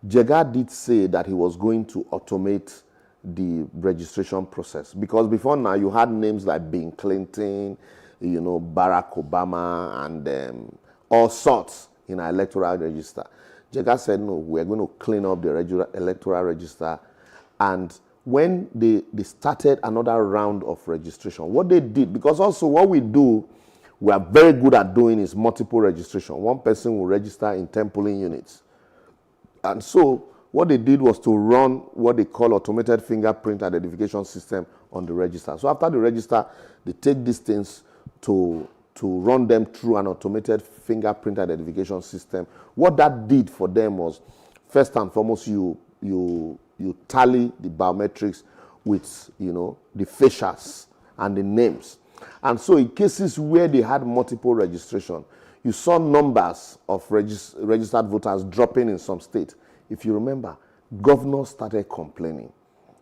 Jega did say that he was going to automate the registration process. Because before now, you had names like Bill Clinton, you know, Barack Obama, and all sorts in our electoral register. Jega said, no, we're going to clean up the electoral register. And when they started another round of registration, what they did, because also what we do, we are very good at doing is multiple registration. One person will register in 10 polling units. And so what they did was to run what they call automated fingerprint identification system on the register. So after the register, they take these things to run them through an automated fingerprint identification system. What that did for them was, first and foremost, you tally the biometrics with, you know, the facials and the names. And so in cases where they had multiple registration, you saw numbers of registered voters dropping in some states. If you remember, governors started complaining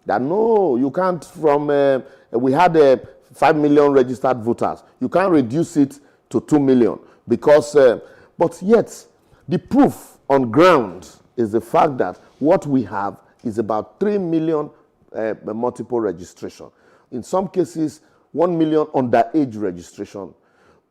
that, no, you can't we had 5 million registered voters. You can't reduce it to 2 million because, but yet the proof on ground is the fact that what we have is about 3 million multiple registration. In some cases, 1 million underage registration.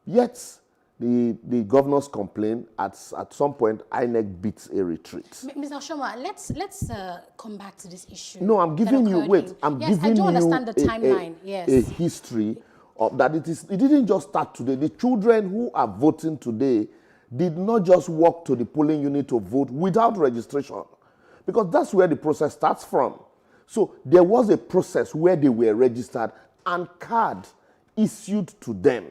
Yet the governors complain at some point INEC beats a retreat. Mr. Oshoma, let's come back to this issue. No, I'm giving you, wait, I'm yes, giving I do you understand the timeline. a history of that. It didn't just start today. The children who are voting today did not just walk to the polling unit to vote without registration, because that's where the process starts from. So there was a process where they were registered and card issued to them.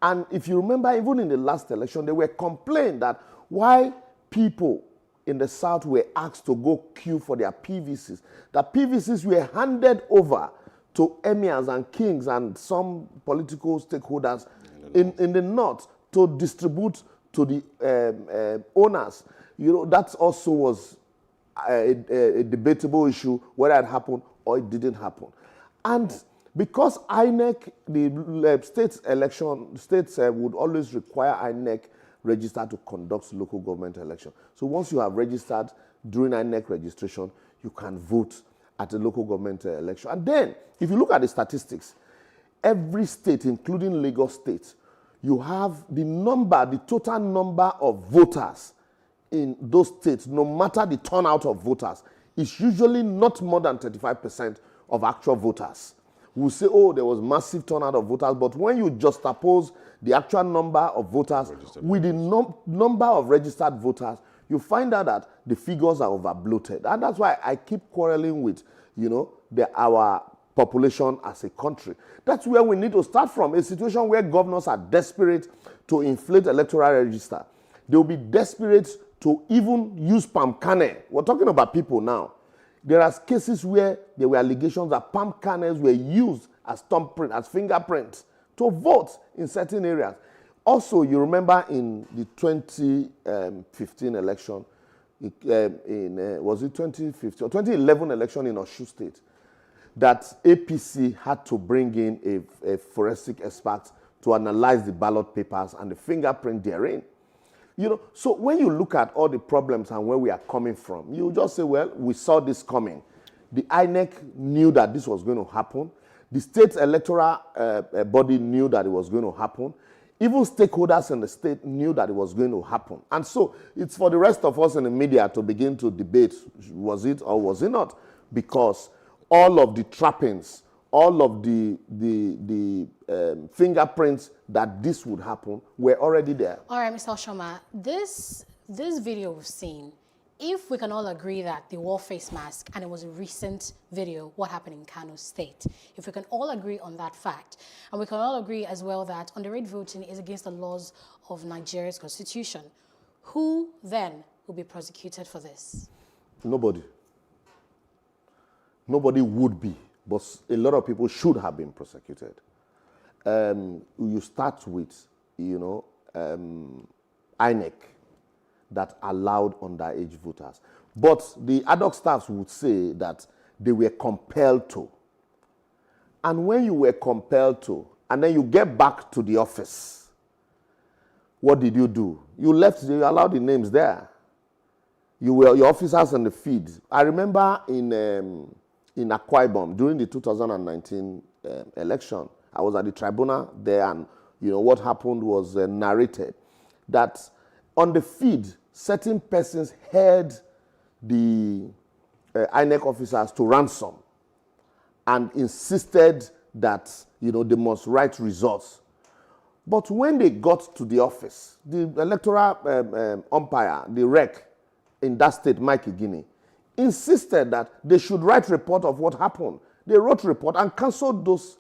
And if you remember, even in the last election, they were complaining that why people in the South were asked to go queue for their PVCs. That PVCs were handed over to emirs and kings and some political stakeholders in the North to distribute to the owners. You know, that also was a debatable issue, whether it happened or it didn't happen. And because INEC, the states would always require INEC register to conduct local government election. So once you have registered during INEC registration, you can vote at a local government election. And then, if you look at the statistics, every state, including Lagos State, you have the total number of voters in those states, no matter the turnout of voters, is usually not more than 35% of actual voters. We'll say, oh, there was massive turnout of voters, but when you juxtapose the actual number of voters with the number of registered voters, you find out that the figures are overbloated. And that's why I keep quarreling with, you know, our population as a country. That's where we need to start from, a situation where governors are desperate to inflate electoral register. They will be desperate to even use palm kernel. We're talking about people now. There are cases where there were allegations that palm kernels were used as thumbprint, as fingerprints to vote in certain areas. Also, you remember in the 2015 election, was it 2015 or 2011 election in Osun State, that APC had to bring in a forensic expert to analyze the ballot papers and the fingerprint therein. You know, so when you look at all the problems and where we are coming from, you just say, well, we saw this coming. The INEC knew that this was going to happen. The state electoral body knew that it was going to happen. Even stakeholders in the state knew that it was going to happen. And so it's for the rest of us in the media to begin to debate, was it or was it not? Because all of the trappings, all of the fingerprints that this would happen were already there. All right, Mr. Oshoma, this video we've seen, if we can all agree that they wore face masks and it was a recent video, what happened in Kano State, if we can all agree on that fact, and we can all agree as well that underage voting is against the laws of Nigeria's constitution, who then will be prosecuted for this? Nobody. Nobody would be, but a lot of people should have been prosecuted. You start with, INEC that allowed underage voters. But the ad hoc staffs would say that they were compelled to. And when you were compelled to, and then you get back to the office, what did you do? You allowed the names there. Your officers in the field. I remember in Akwa Ibom during the 2019 election, I was at the tribunal there, and what happened was narrated that on the feed, certain persons held the INEC officers to ransom and insisted that they must write results. But when they got to the office, the electoral umpire, the REC in that state, Mike Igini, insisted that they should write report of what happened. They wrote report and cancelled those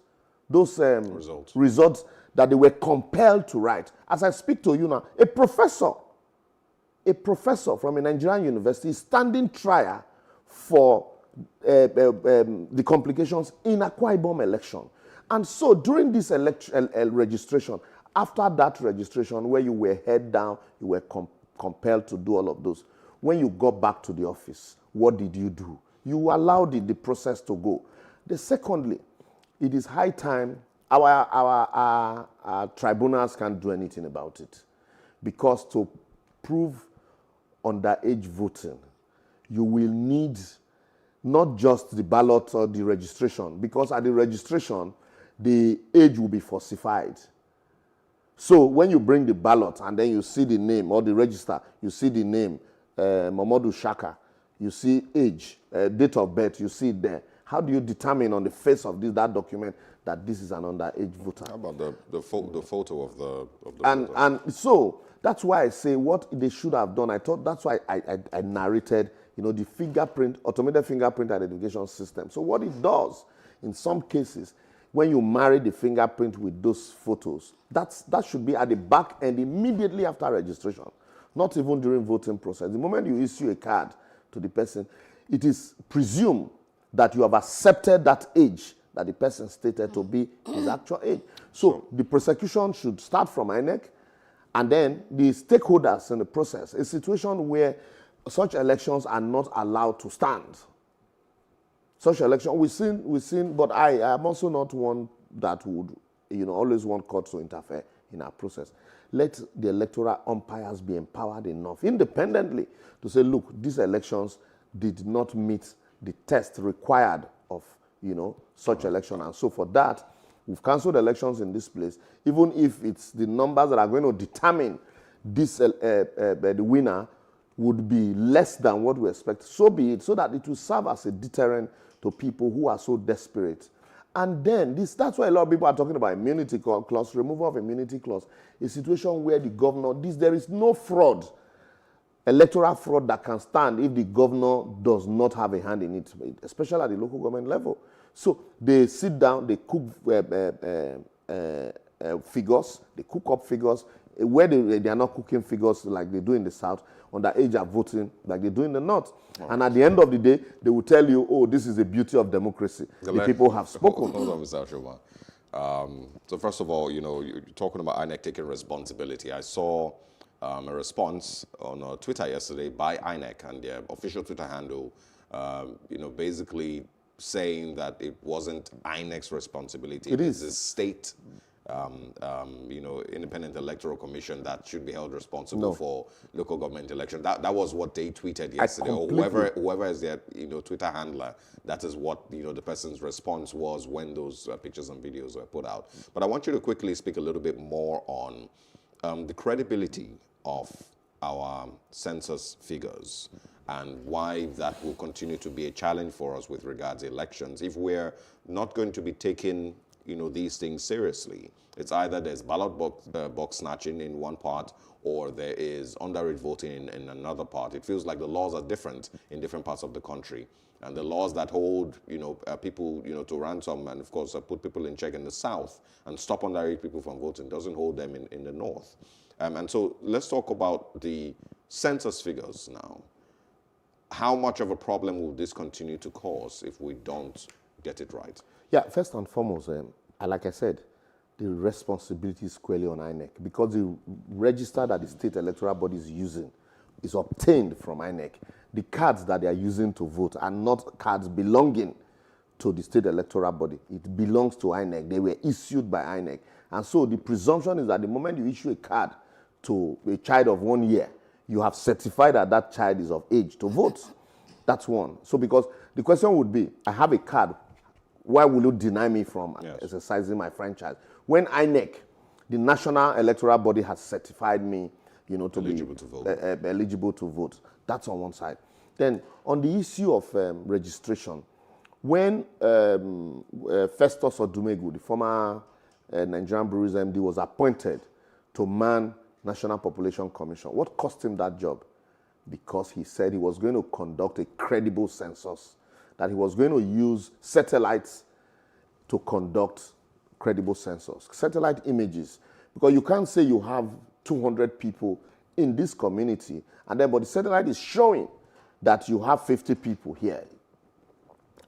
results that they were compelled to write. As I speak to you now, a professor from a Nigerian university is standing trial for the complications in Akwa Ibom election. And so during this registration, after that registration where you were head down, you were compelled to do all of those. When you got back to the office, what did you do? You allowed the process to go. Secondly, it is high time our tribunals can't do anything about it, because to prove underage voting, you will need not just the ballot or the registration, because at the registration, the age will be falsified. So when you bring the ballot and then you see the name, or the register, you see the name, Mamadou Shaka, you see age, date of birth, you see it there. How do you determine on the face of that document that this is an underage voter? How about the photo of the and so that's why I say what they should have done. I thought that's why I narrated, the fingerprint, automated fingerprint identification system. So what it does, in some cases, when you marry the fingerprint with those photos, that should be at the back end immediately after registration, not even during voting process. The moment you issue a card to the person, it is presumed that you have accepted that age that the person stated to be his actual age. So the prosecution should start from INEC, and then the stakeholders in the process. A situation where such elections are not allowed to stand. Such election, we've seen, but I am also not one that would, always want courts to interfere in our process. Let the electoral umpires be empowered enough, independently, to say, look, these elections did not meet the test required of, such election. And so for that, we've cancelled elections in this place, even if it's the numbers that are going to determine this, the winner would be less than what we expect. So be it, so that it will serve as a deterrent to people who are so desperate. And then, that's why a lot of people are talking about immunity clause, removal of immunity clause, a situation where the governor, there is no fraud, electoral fraud that can stand if the governor does not have a hand in it, especially at the local government level. So they sit down, they cook figures, they cook up figures, where they are not cooking figures like they do in the South, underage are voting like they do in the North. Oh. And at the end of the day, they will tell you, oh, this is the beauty of democracy. The people have spoken. Hold on, Mr. Ashoma. So first of all, you're talking about INEC taking responsibility. I saw a response on Twitter yesterday by INEC and their official Twitter handle, basically saying that it wasn't INEC's responsibility. It is the state, Independent Electoral Commission that should be held responsible for local government election. That was what they tweeted yesterday, or whoever is their Twitter handler. That is what the person's response was when those pictures and videos were put out. But I want you to quickly speak a little bit more on the credibility of our census figures and why that will continue to be a challenge for us with regards to elections. If we're not going to be taking these things seriously. It's either there's ballot box snatching in one part, or there is underage voting in another part. It feels like the laws are different in different parts of the country. And the laws that hold, people, to ransom and, of course, put people in check in the South and stop underage people from voting doesn't hold them in the North. And so let's talk about the census figures now. How much of a problem will this continue to cause if we don't get it right? Yeah, first and foremost, like I said, the responsibility is squarely on INEC, because the register that the state electoral body is using is obtained from INEC. The cards that they are using to vote are not cards belonging to the state electoral body. It belongs to INEC. They were issued by INEC. And so the presumption is that the moment you issue a card to a child of 1 year, you have certified that that child is of age to vote. That's one. So because the question would be, I have a card, why will you deny me from exercising my franchise? When INEC, the national electoral body, has certified me, to eligible to vote. Eligible to vote. That's on one side. Then on the issue of registration, when Festus Odumegu, the former Nigerian Breweries MD, was appointed to man National Population Commission, what cost him that job? Because he said he was going to conduct a credible census, that he was going to use satellites to conduct credible census, satellite images, because you can't say you have 200 people in this community, and then but the satellite is showing that you have 50 people here.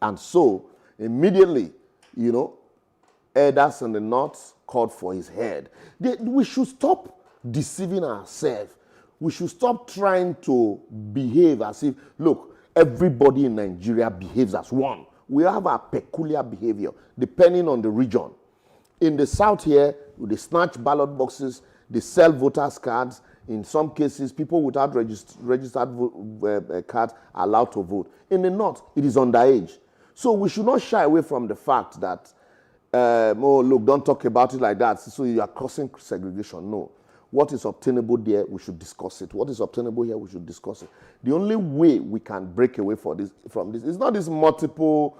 And so immediately, elders in the north called for his head. We should stop deceiving ourselves. We should stop trying to behave as if, look, everybody in Nigeria behaves as one. We have a peculiar behavior depending on the region. In the south here, they snatch ballot boxes, they sell voters' cards. In some cases, people without registered cards are allowed to vote. In the north, it is underage. So we should not shy away from the fact that, look, don't talk about it like that, so you are causing segregation. No. What is obtainable there, we should discuss it. What is obtainable here, we should discuss it. The only way we can break away from this is not this multiple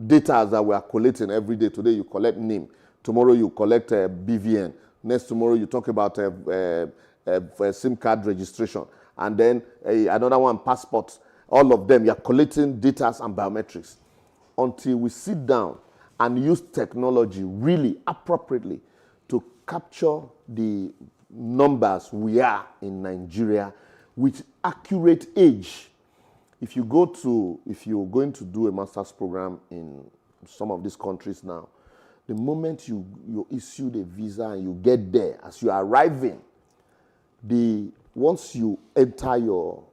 data that we are collating every day. Today you collect NIM. Tomorrow you collect BVN. Next tomorrow you talk about SIM card registration. And then another one, passports. All of them, you are collecting data and biometrics. Until we sit down and use technology really appropriately to capture the numbers we are in Nigeria with accurate age. If you're going to do a master's program in some of these countries now, the moment you issue the visa and you get there, as you are arriving, once you enter you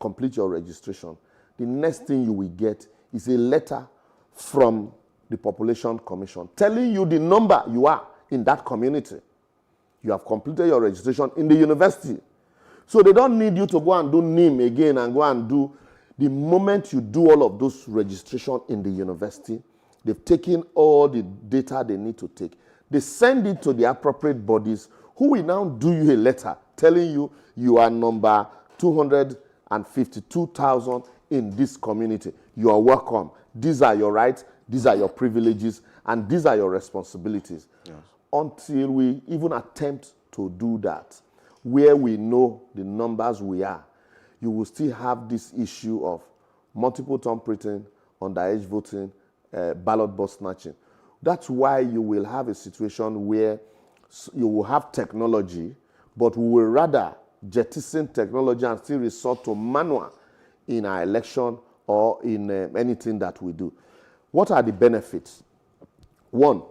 complete your registration, the next thing you will get is a letter from the Population Commission telling you the number you are in that community. You have completed your registration in the university. So they don't need you to go and do NIM again and go and do. The moment you do all of those registration in the university, they've taken all the data they need to take. They send it to the appropriate bodies who will now do you a letter telling you you are number 252,000 in this community. You are welcome. These are your rights, these are your privileges, and these are your responsibilities. Yes. Until we even attempt to do that, where we know the numbers we are, you will still have this issue of multiple tampering, underage voting, ballot box snatching. That's why you will have a situation where you will have technology, but we will rather jettison technology and still resort to manual in our election or in anything that we do. What are the benefits? One,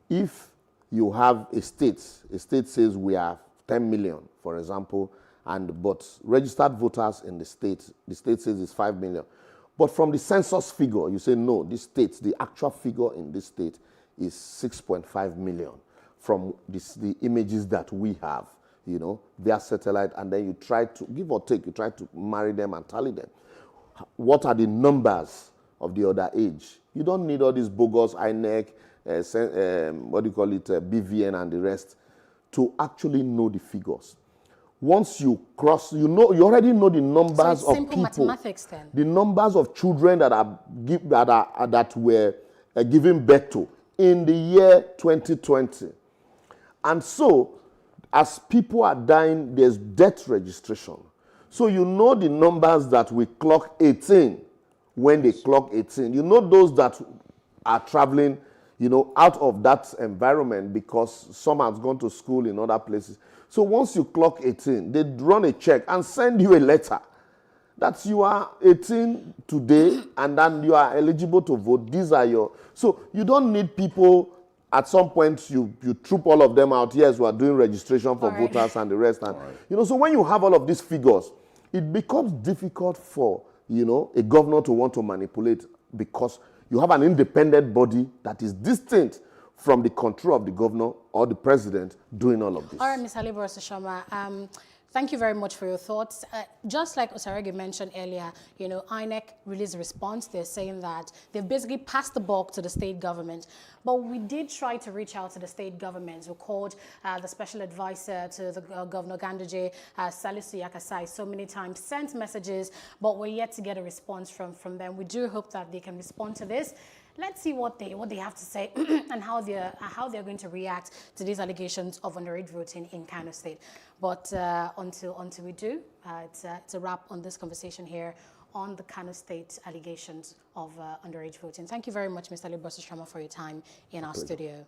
if you have a state says we have 10 million, for example, but registered voters in the state says it's 5 million. But from the census figure, you say, no, the actual figure in this state is 6.5 million from the images that we have, via satellite, and then you try to, give or take, you try to marry them and tally them. What are the numbers of the other age? You don't need all these bogus INEC, BVN and the rest to actually know the figures. Once you cross, you already know the numbers of people. Mathematics then. The numbers of children that were given birth to in the year 2020. And so, as people are dying, there's death registration. So you know the numbers that we clock 18 when they clock 18. You know those that are traveling, out of that environment because some have gone to school in other places. So once you clock 18, they run a check and send you a letter that you are 18 today and then you are eligible to vote. These are your... So you don't need people, at some point you troop all of them out. Yes, we are doing registration for voters and the rest. And so when you have all of these figures, it becomes difficult for, a governor to want to manipulate because you have an independent body that is distinct from the control of the governor or the president doing all of this. All right, Ms. Halibur Osashoma, thank you very much for your thoughts. Just like Osarege mentioned earlier, INEC released a response. They're saying that they've basically passed the buck to the state government. But we did try to reach out to the state governments. We called the special advisor to the Governor Ganduje, Salisu Yakasai, so many times, sent messages, but we're yet to get a response from them. We do hope that they can respond to this. Let's see what they have to say and how they're going to react to these allegations of underage voting in Kano State. But until we do, it's a wrap on this conversation here on the Kano State allegations of underage voting. Thank you very much, Mr. Halibur Osashoma, for your time in our studio.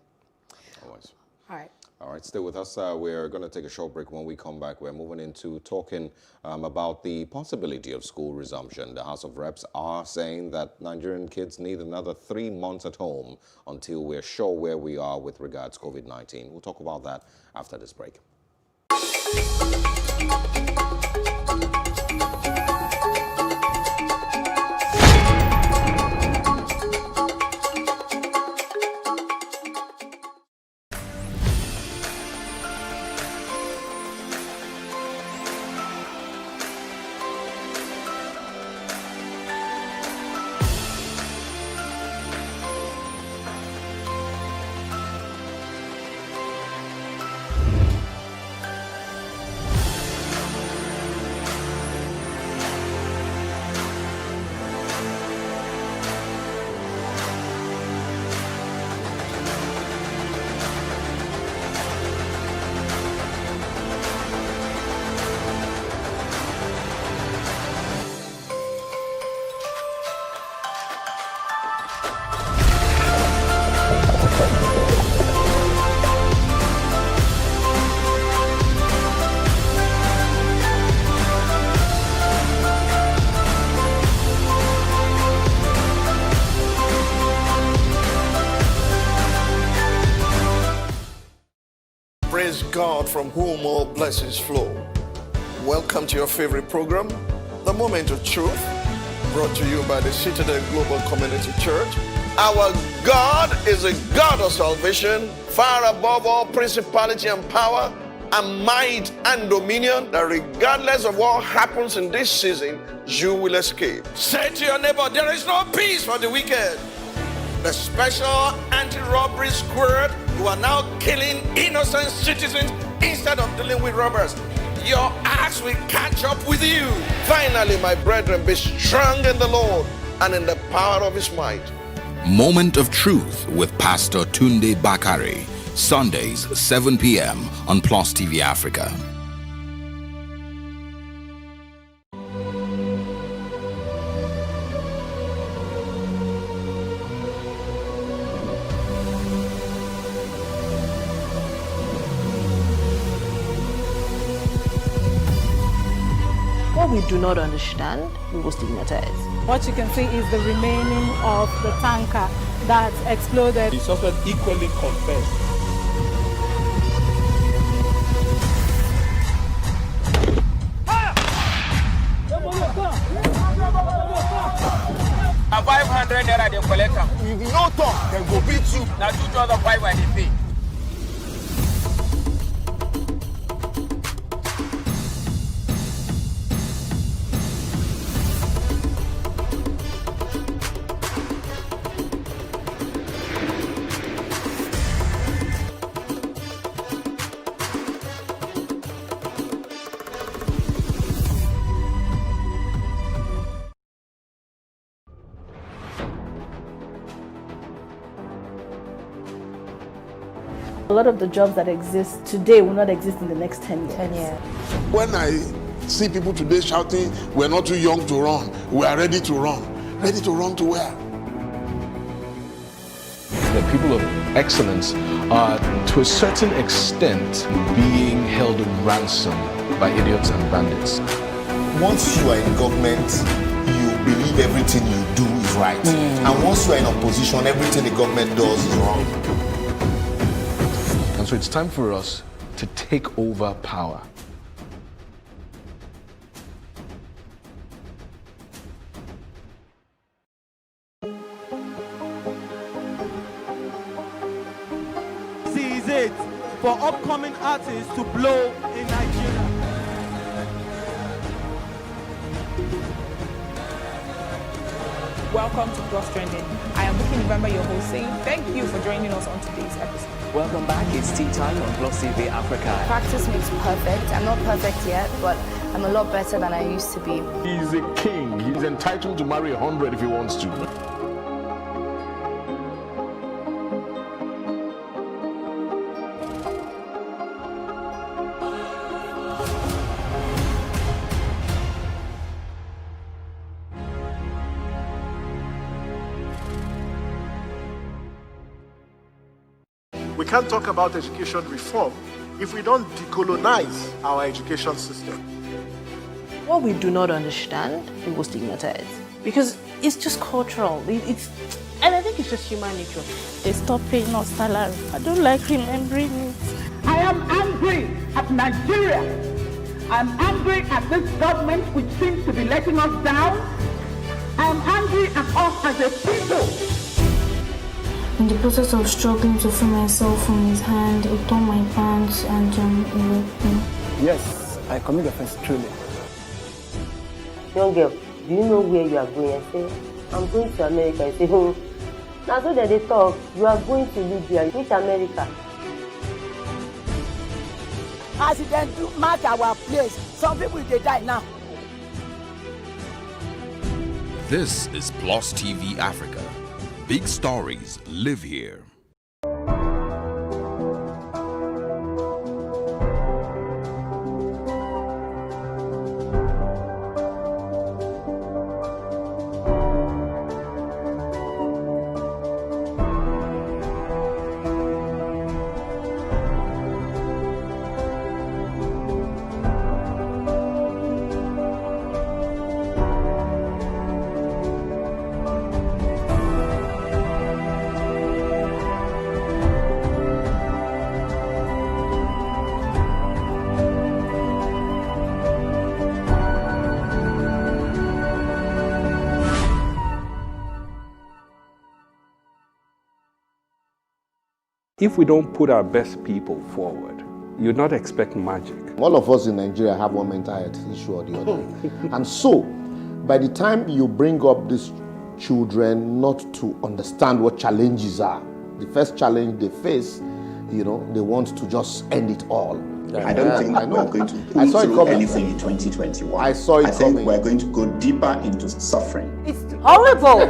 Always. All right. All right, stay with us. We're going to take a short break. When we come back, we're moving into talking about the possibility of school resumption. The House of Reps are saying that Nigerian kids need another 3 months at home until we're sure where we are with regards to COVID-19. We'll talk about that after this break. Praise God from whom all blessings flow. Welcome to your favorite program, The Moment of Truth, brought to you by the Citadel Global Community Church. Our God is a God of salvation, far above all principality and power and might and dominion, that regardless of what happens in this season, you will escape. Say to your neighbor, there is no peace for the wicked. The special anti-robbery squad, who are now killing innocent citizens instead of dealing with robbers. Your axe will catch up with you. Finally, my brethren, be strong in the Lord and in the power of his might. Moment of Truth with Pastor Tunde Bakare. Sundays, 7 p.m. on Plus TV Africa. What we do not understand, we will stigmatize. What you can see is the remaining of the tanker that exploded. The suspect equally confessed. A 500 naira they collect am. If you no talk, dem go beat you. Na 2,500 they pay. A lot of the jobs that exist today will not exist in the next 10 years. 10 years. When I see people today shouting, we're not too young to run, we are ready to run. Ready to run to where? The people of excellence are, to a certain extent, being held ransom by idiots and bandits. Once you are in government, you believe everything you do is right. And once you are in opposition, everything the government does is wrong. And so it's time for us to take over power. This is it for upcoming artists to blow in Nigeria. Welcome to Plus Trending. I am Booking November, your host, saying thank you for joining us on today's episode. Welcome back. It's tea time on Plus TV Africa. Practice makes perfect. I'm not perfect yet, but I'm a lot better than I used to be. He's a king. He's entitled to marry 100 if he wants to. We can't talk about education reform if we don't decolonize our education system. What we do not understand, we will stigmatize. Because it's just cultural. And I think it's just human nature. They stop paying us salary. I don't like remembering it. I am angry at Nigeria. I'm angry at this government which seems to be letting us down. I am angry at us as a people. In the process of struggling to free myself from his hand, he tore my pants and he raped me. Yes, I commit offense truly. Young girl, do you know where you are going? I say, I'm going to America. I say, now so that they talk, you are going to Libya. Which America? As it then do mark our place, some people they die now. This is Plus TV Africa. Big stories live here. If we don't put our best people forward, you'd not expect magic. All of us in Nigeria have one mental health issue or the other. And so, by the time you bring up these children not to understand what challenges are, the first challenge they face, they want to just end it all. I don't think we're going to go through anything in 2021. I saw it coming. I think we're going to go deeper into suffering. It's horrible.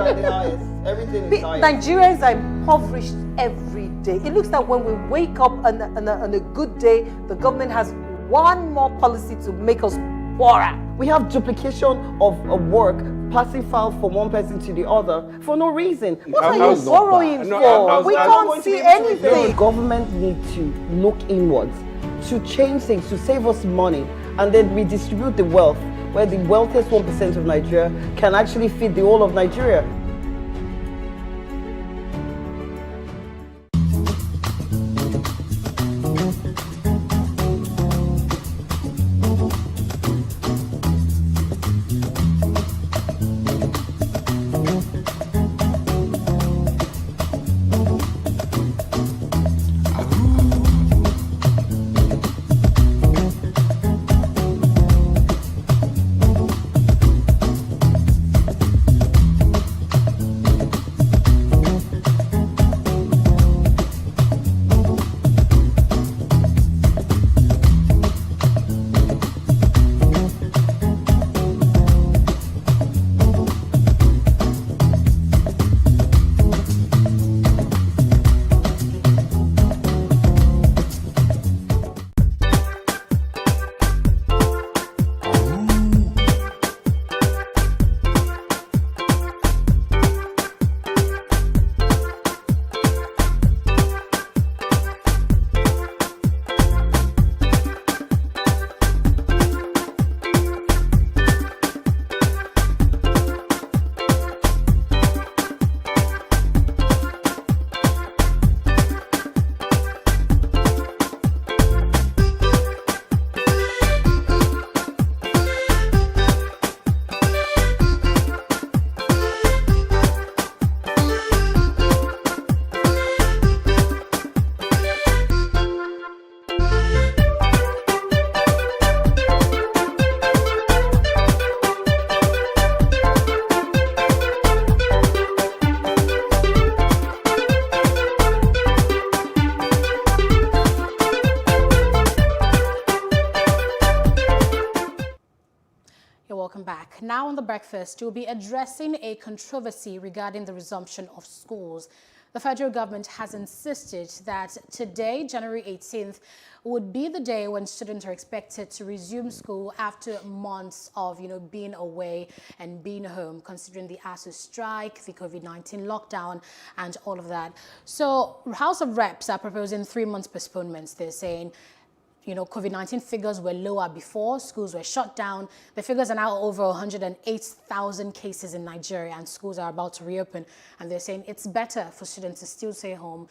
Everything is Nigerians are impoverished every day. It looks like when we wake up on a good day, the government has one more policy to make us poorer. We have duplication of work, passing files from one person to the other for no reason. What are you borrowing for? We can't see anything. The government needs to look inwards to change things, to save us money, and then redistribute the wealth, where the wealthiest 1% of Nigeria can actually feed the whole of Nigeria. welcome back. Now on The Breakfast, we'll be addressing a controversy regarding the resumption of schools. The federal government has insisted that today, January 18th, would be the day when students are expected to resume school after months of, being away and being home, considering the ASU strike, the COVID-19 lockdown, and all of that. So House of Reps are proposing 3 months postponements. They're saying, COVID-19 figures were lower before, schools were shut down. The figures are now over 108,000 cases in Nigeria, and schools are about to reopen. And they're saying it's better for students to still stay home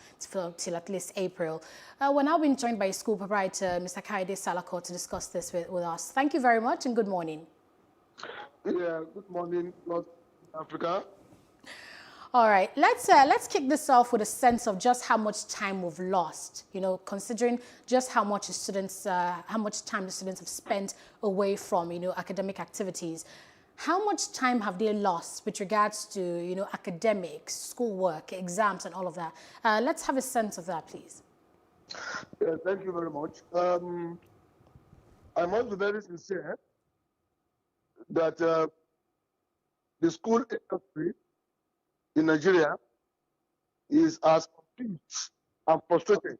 till at least April. We're now being joined by school proprietor, Mr. Kaide Salako, to discuss this with us. Thank you very much and good morning. Yeah, good morning, North Africa. All right, let's kick this off with a sense of just how much time we've lost. Considering just how much time the students have spent away from academic activities. How much time have they lost with regards to academics, schoolwork, exams, and all of that? Let's have a sense of that, please. Yeah, thank you very much. I must be very sincere that the school industry in Nigeria is as confused and frustrated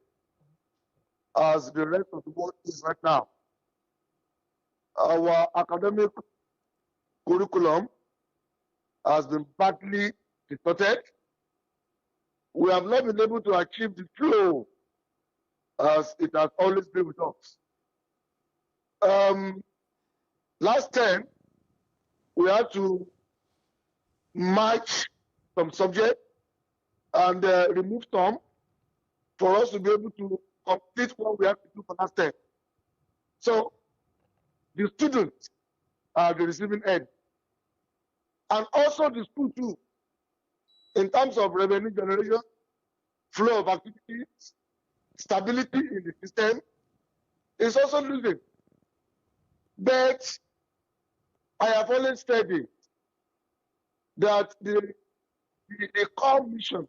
as the rest of the world is right now. Our academic curriculum has been badly distorted. We have not been able to achieve the flow as it has always been with us. Last term, we had to match some subject and remove some for us to be able to complete what we have to do for last term. So the students are the receiving end. And also the school too, in terms of revenue generation, flow of activities, stability in the system, is also losing. But I have always said it, that the core mission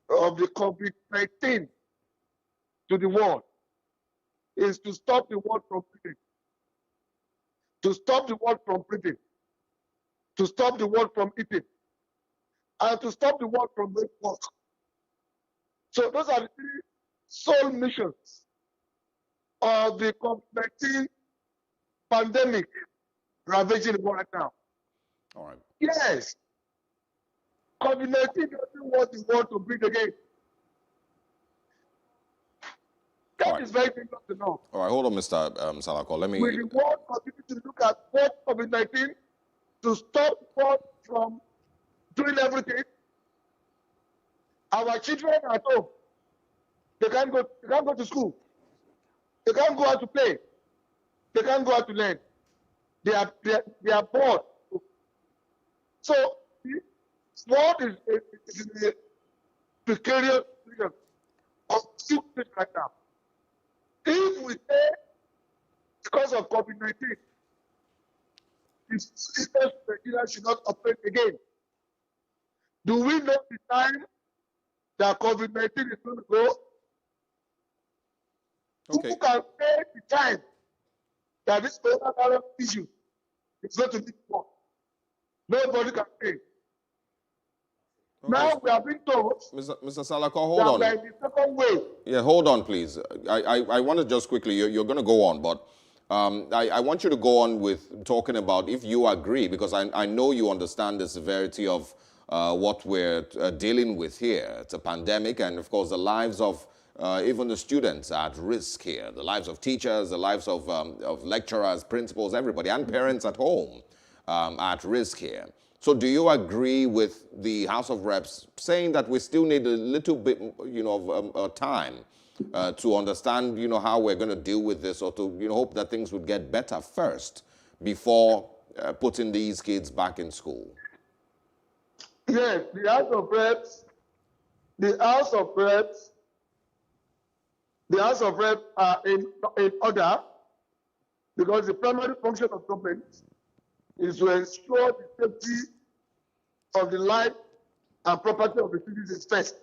of the COVID-19 to the world is to stop the world from breathing, to stop the world from breathing, to stop the world from eating, and to stop the world from doing work. So those are the three sole missions of the COVID-19 pandemic ravaging the world right now. All right. Yes. COVID-19 doesn't want the world to breathe again. That is very difficult to know. All right, hold on, Mr. Salako. Let me... Will the world continue to look at what COVID-19 to stop the world from doing everything? Our children at home, they can't go to school. They can't go out to play. They can't go out to learn. They are bored. So the world is in a precarious situation of situation right now. If we say because of COVID-19, the system should not operate again, do we know the time that COVID-19 is going to go? Okay. Who can say the time that this coronavirus issue is going to be for? Nobody can say. Okay. Now we are being told, Mr. Salako, hold on. that we are in the second wave. Yeah, hold on, please. I want to just quickly, you're going to go on, but I want you to go on with talking about if you agree, because I know you understand the severity of what we're dealing with here. It's a pandemic, and of course the lives of even the students are at risk here. The lives of teachers, the lives of lecturers, principals, everybody, and parents at home are at risk here. So do you agree with the House of Reps saying that we still need a little bit, of time to understand, how we're going to deal with this, or to, hope that things would get better first before putting these kids back in school? Yes, the House of Reps are in order, because the primary function of government is to ensure the safety of the life and property of the citizens first.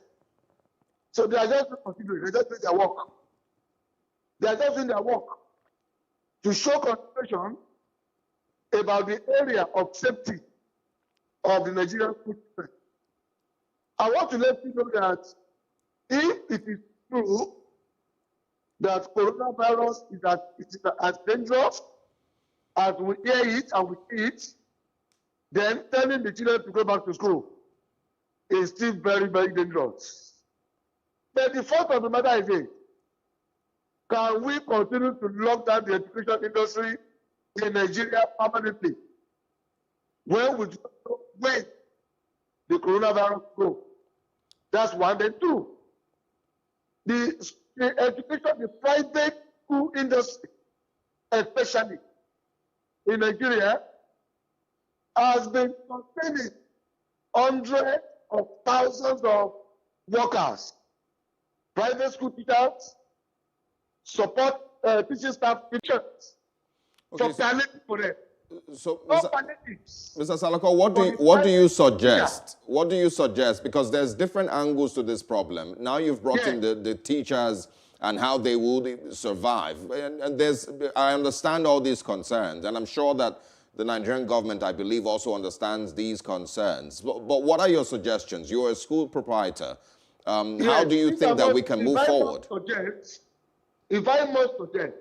So they are just considering, they just doing their work. They are just doing their work to show concentration about the area of safety of the Nigerian school children. I want to let you know that if it is true that coronavirus is as dangerous as we hear it and we see it, then telling the children to go back to school is still very, very dangerous. But the fact of the matter is this: can we continue to lock down the education industry in Nigeria permanently when we don't know when the coronavirus goes? That's one. Then two, the education, the private school industry, especially in Nigeria, has been sustaining hundreds of thousands of workers, private school teachers, support teaching staff, teachers, Okay, for them. So, No Mr. palliatives. Salako, what do you suggest? What do you suggest? Because there's different angles to this problem. Now you've brought in the teachers and how they would survive. And I understand all these concerns, and I'm sure that the Nigerian government, I believe, also understands these concerns. But what are your suggestions? You're a school proprietor. How do you think that we can move forward? If I must suggest,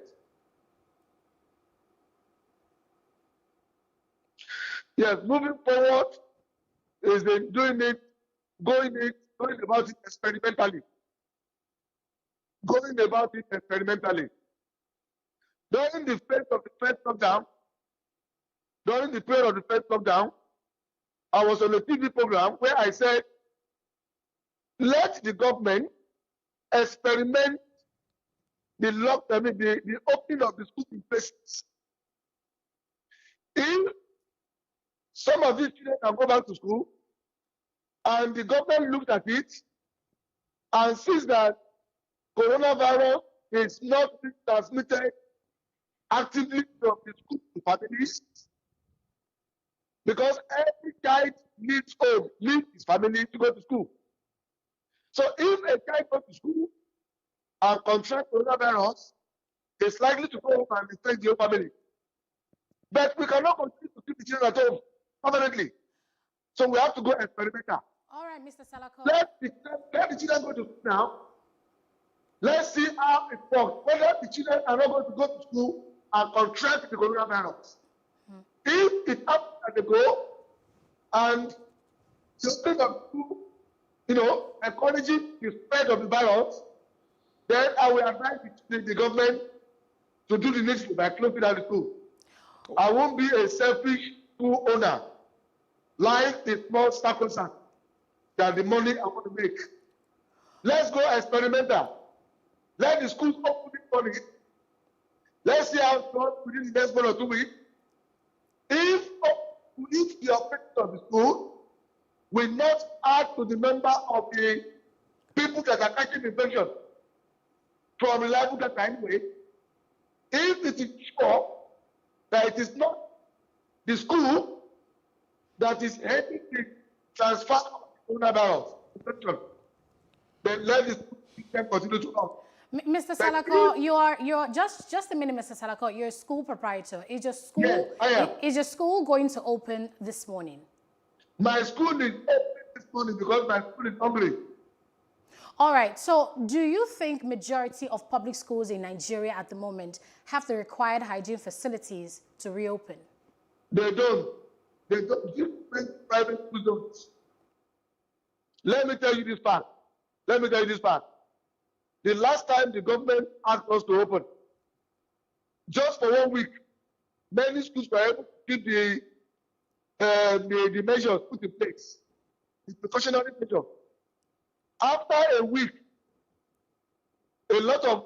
yes, moving forward is in doing it, going about it experimentally. Going about it experimentally. During the phase of the first lockdown, during the period of the first lockdown, I was on a TV program where I said, let the government experiment the opening of the school in places. If some of these children can go back to school, and the government looked at it and sees that coronavirus is not being transmitted actively from the school to families, because every child needs home, needs his family to go to school. So if a child goes to school and contract coronavirus, it's likely to go home and infect the whole family. But we cannot continue to keep the children at home permanently. So we have to go experimental. All right, Mr. Salako. Let the children go to school now. Let's see how it works. Whether the children are not going to go to school and contract the coronavirus. If it happens at the go, and the opening of school, encouraging the spread of the virus, then I will advise the government to do the needful by closing down the school. I won't be a selfish school owner. Life is more sacrosanct than the money I want to make. Let's go experimental. Let the schools open this money. Let's see how it goes within the next 1 or 2 weeks. If the operation of the school will not add to the number of the people that are catching infection from reliable data anyway, if it is sure that it is not the school that is helping the transfer of coronavirus infection, then let the school continue to run. Mr. Salako, you're just a minute, Mr. Salako. You're a school proprietor. Is your school? Yes, I am. Is your school going to open this morning? My school is open this morning because my school is hungry. All right. So, do you think majority of public schools in Nigeria at the moment have the required hygiene facilities to reopen? They don't. They don't. Private schools don't. Let me tell you this fact. The last time the government asked us to open, just for 1 week, many schools were able to keep the measures put in place, the precautionary measures. After a week, a lot of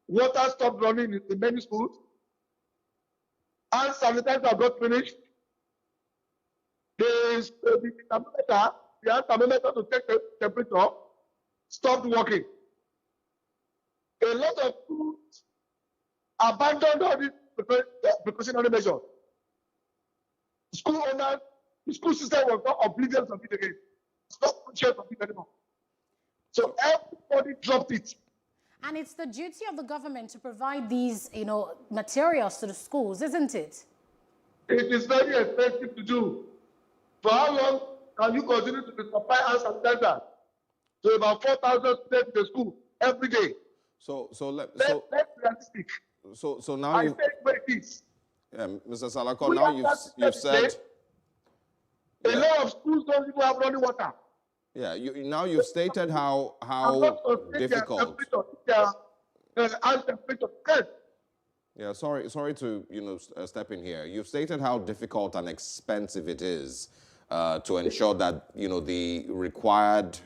water stopped running in many schools, and sanitizer got finished. The thermometer to take the temperature stopped working. A lot of schools abandoned all these precautionary measures. School owners, the school system was not oblivious of it again. It's not conscious of it anymore. So everybody dropped it. And it's the duty of the government to provide these, materials to the schools, isn't it? It is very expensive to do. For how long can you continue to supply hand sanitizer to about 4,000 students in the school every day? Let's be realistic. So now I you. said where it is. Mr. Salako, now you've said. A lot of schools don't even have running water. Yeah, now you've stated how difficult. Yeah, sorry to step in here. You've stated how difficult and expensive it is to ensure that the required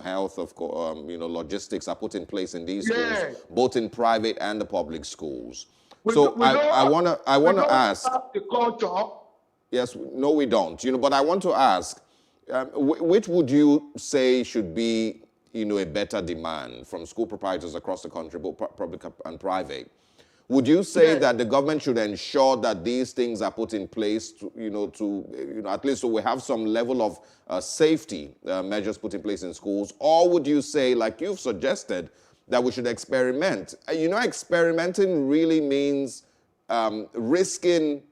health of logistics are put in place in these schools, both in private and the public schools. I want to ask. The culture. Yes, no, we don't. But I want to ask, which would you say should be a better demand from school proprietors across the country, both public and private? Would you say that the government should ensure that these things are put in place to at least so we have some level of safety measures put in place in schools? Or would you say, like you've suggested, that we should experiment? Experimenting really means risking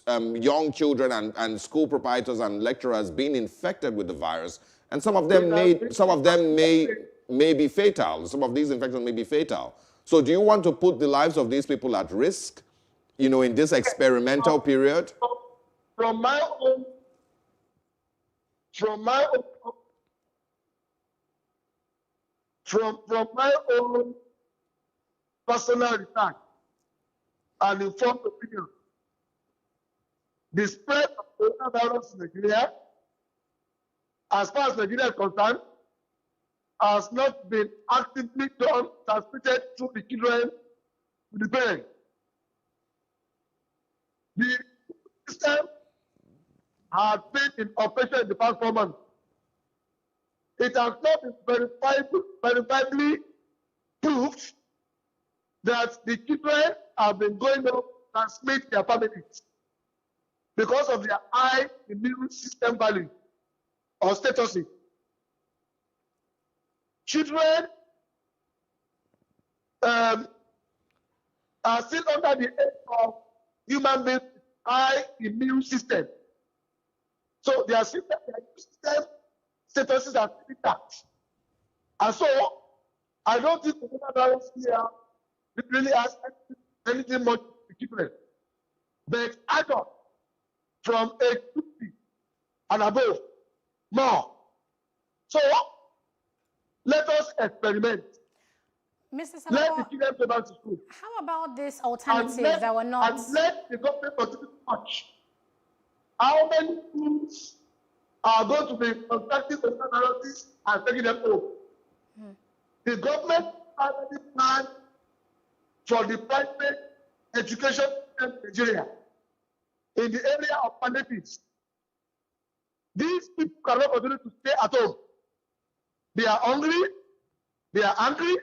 young children and school proprietors and lecturers being infected with the virus, and some of them may be fatal. Some of these infections may be fatal. So do you want to put the lives of these people at risk, in this experimental period? From my own personal research and informed opinion, the spread of coronavirus in Nigeria, as far as Nigeria is concerned, has not been actively transmitted through the children to the parents. The system has been in operation in the past 4 months. It has not been verifiably proved that the children have been going to transmit their families because of their high immune system value or status. Children are still under the age of human beings with high immune system. So their system statuses are intact. And so I don't think the coronavirus here really has anything much to children. But adults from age 50 and above, more. So let us experiment. Mr. Salako, let the children go back to school. How about these alternatives that were not... And let the government continue to watch. How many schools are going to be contacting the analysis and taking them home? The government already planned for the private education in Nigeria in the area of palliatives. These people cannot continue to stay at home. They are hungry, they are angry,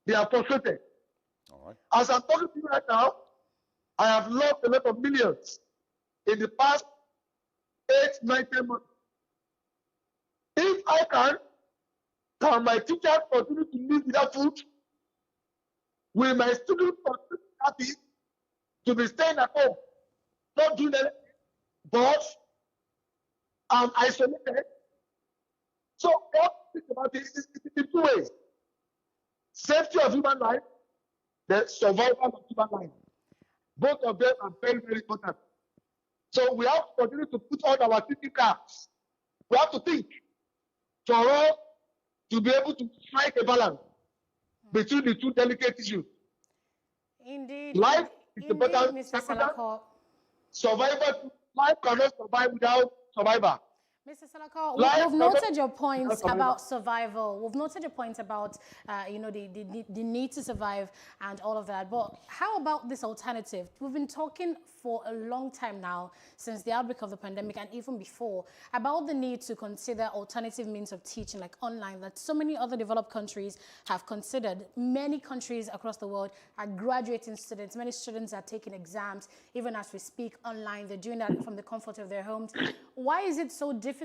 they are frustrated. All right. As I'm talking to you right now, I have lost a lot of millions in the past 8, 9, 10 months. If I can my teachers continue to live without food? Will my students continue to be happy to be staying at home, not doing anything, but I'm isolated? So what think about it is in 2 ways. Safety of human life, the survival of human life. Both of them are very, very important. So we have to continue to put on our thinking caps. We have to think for us to be able to strike a balance between the two delicate issues. Indeed. Life is important. Mr. Salako. Survival. Life cannot survive without survivor. Mr. Salako, we've noted your points about survival. We've noted your points about, the need to survive and all of that. But how about this alternative? We've been talking for a long time now, since the outbreak of the pandemic and even before, about the need to consider alternative means of teaching, like online, that so many other developed countries have considered. Many countries across the world are graduating students. Many students are taking exams, even as we speak, online. They're doing that from the comfort of their homes. Why is it so difficult,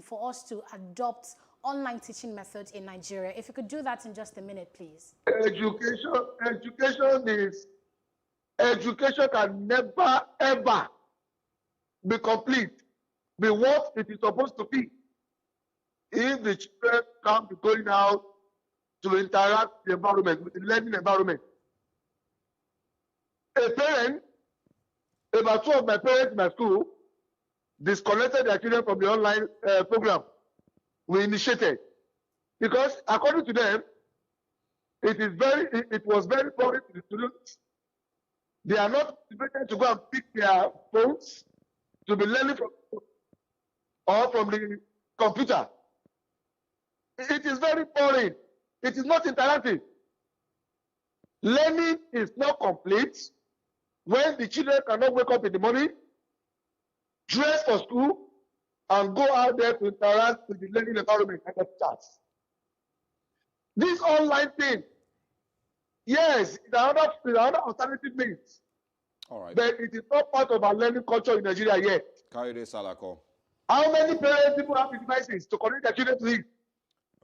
for us to adopt online teaching methods in Nigeria? If you could do that in just a minute, please. Education education can never, ever be complete, be what it is supposed to be, if the children can't be going out to interact with the environment, with the learning environment. A parent, about 2 of my parents in my school, disconnected their children from the online program we initiated. Because according to them, it was very boring to the students. They are not motivated to go and pick their phones to be learning from or from the computer. It is very boring. It is not interactive. Learning is not complete when the children cannot wake up in the morning, dress for school, and go out there to interact with the learning environment and the teachers. This online thing, yes, it's another alternative means. All right. But it is not part of our learning culture in Nigeria yet. Kayode Salako. How many parents people have the devices to connect their children to it?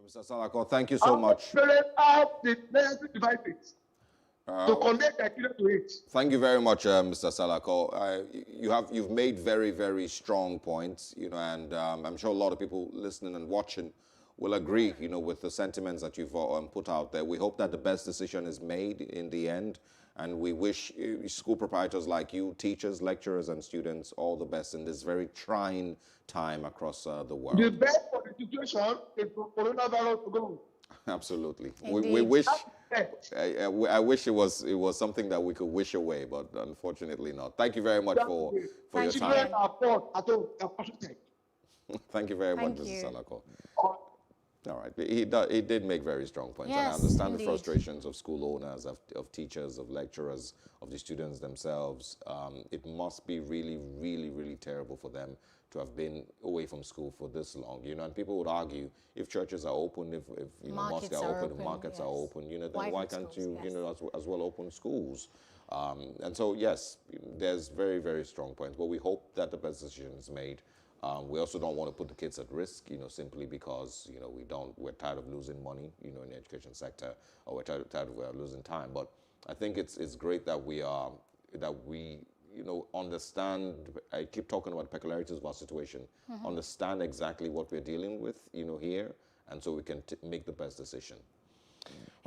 Mr. Salako, thank you so much. How many parents have the necessary devices to connect their children to it? Thank you very much, Mr. Salako. You've made very, very strong points, and I'm sure a lot of people listening and watching will agree, with the sentiments that you've put out there. We hope that the best decision is made in the end, and we wish school proprietors like you, teachers, lecturers, and students all the best in this very trying time across the world. The best for the situation is for coronavirus to go. Absolutely. We wish. I wish it was something that we could wish away, but unfortunately not. Thank you very much for your time. Thank you very much, Mr. Salako. All right. He did make very strong points. Yes, and I understand indeed. the frustrations of school owners, of teachers, of lecturers, of the students themselves. It must be really, really, really terrible for them to have been away from school for this long. And people would argue, if churches are open, if mosques are open, if markets are open, then why can't you, as well open schools? And so, yes, there's very, very strong points. But we hope that the best decision is made. We also don't want to put the kids at risk, simply because, we're tired of losing money, in the education sector, or we're tired of losing time. But I think it's great that we understand, I keep talking about peculiarities of our situation, understand exactly what we're dealing with, here, and so we can make the best decision.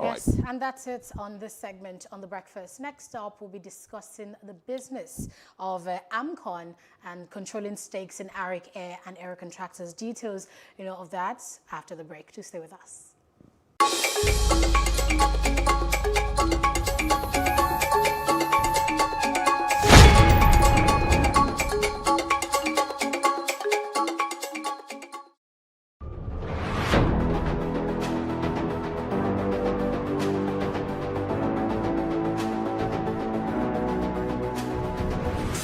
Yes, and that's it on this segment on The Breakfast. Next up, we'll be discussing the business of AMCON and controlling stakes in Arik Air and Air Contractors. Details, of that after the break. Do stay with us.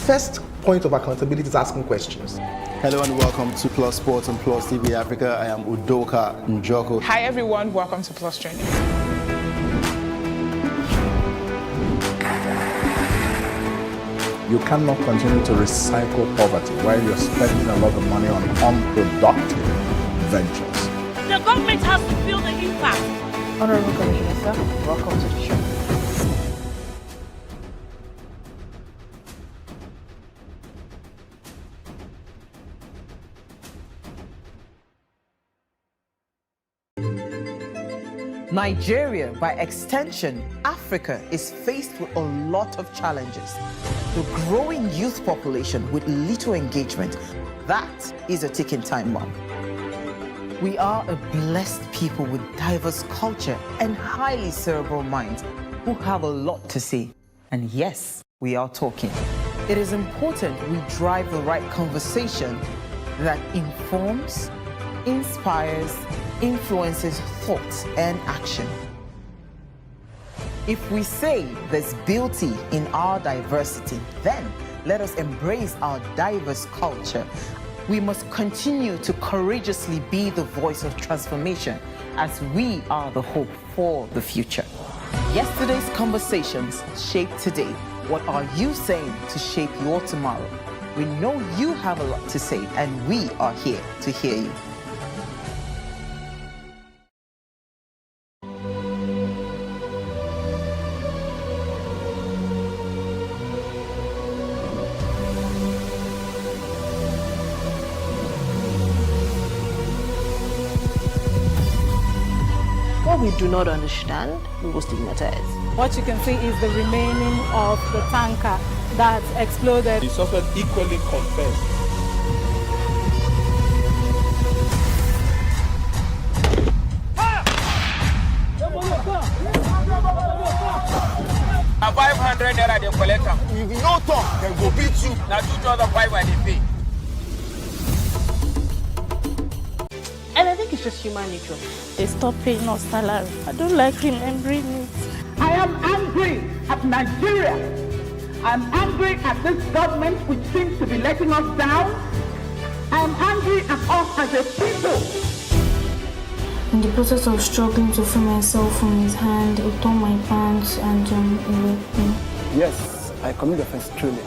First point of accountability is asking questions. Hello and welcome to Plus Sports and Plus TV Africa. I am Udoka Njoko. Hi everyone, welcome to Plus Training. You cannot continue to recycle poverty while you're spending a lot of money on unproductive ventures. The government has to feel the impact. Honorable Commissioner, sir, welcome to the show. Nigeria, by extension, Africa, is faced with a lot of challenges. The growing youth population with little engagement, that is a ticking time bomb. We are a blessed people with diverse culture and highly cerebral minds who have a lot to say. And yes, we are talking. It is important we drive the right conversation that informs, inspires, influences thoughts and action. If we say there's beauty in our diversity, then let us embrace our diverse culture. We must continue to courageously be the voice of transformation as we are the hope for the future. Yesterday's conversations shape today. What are you saying to shape your tomorrow? We know you have a lot to say, and we are here to hear you. what we do not understand, we will stigmatize. What you can see is the remaining of the tanker that exploded. The suspect equally confessed. A 500 naira they collect them. If you no talk, then go beat you. Now 2,500 they pay. And I think it's just human nature. They stopped paying us salary. I don't like remembering it. I am angry at Nigeria. I'm angry at this government which seems to be letting us down. I'm angry at us as a people. In the process of struggling to free myself from his hand, he tore my pants and he raped me. Yes, I commit the offense truly.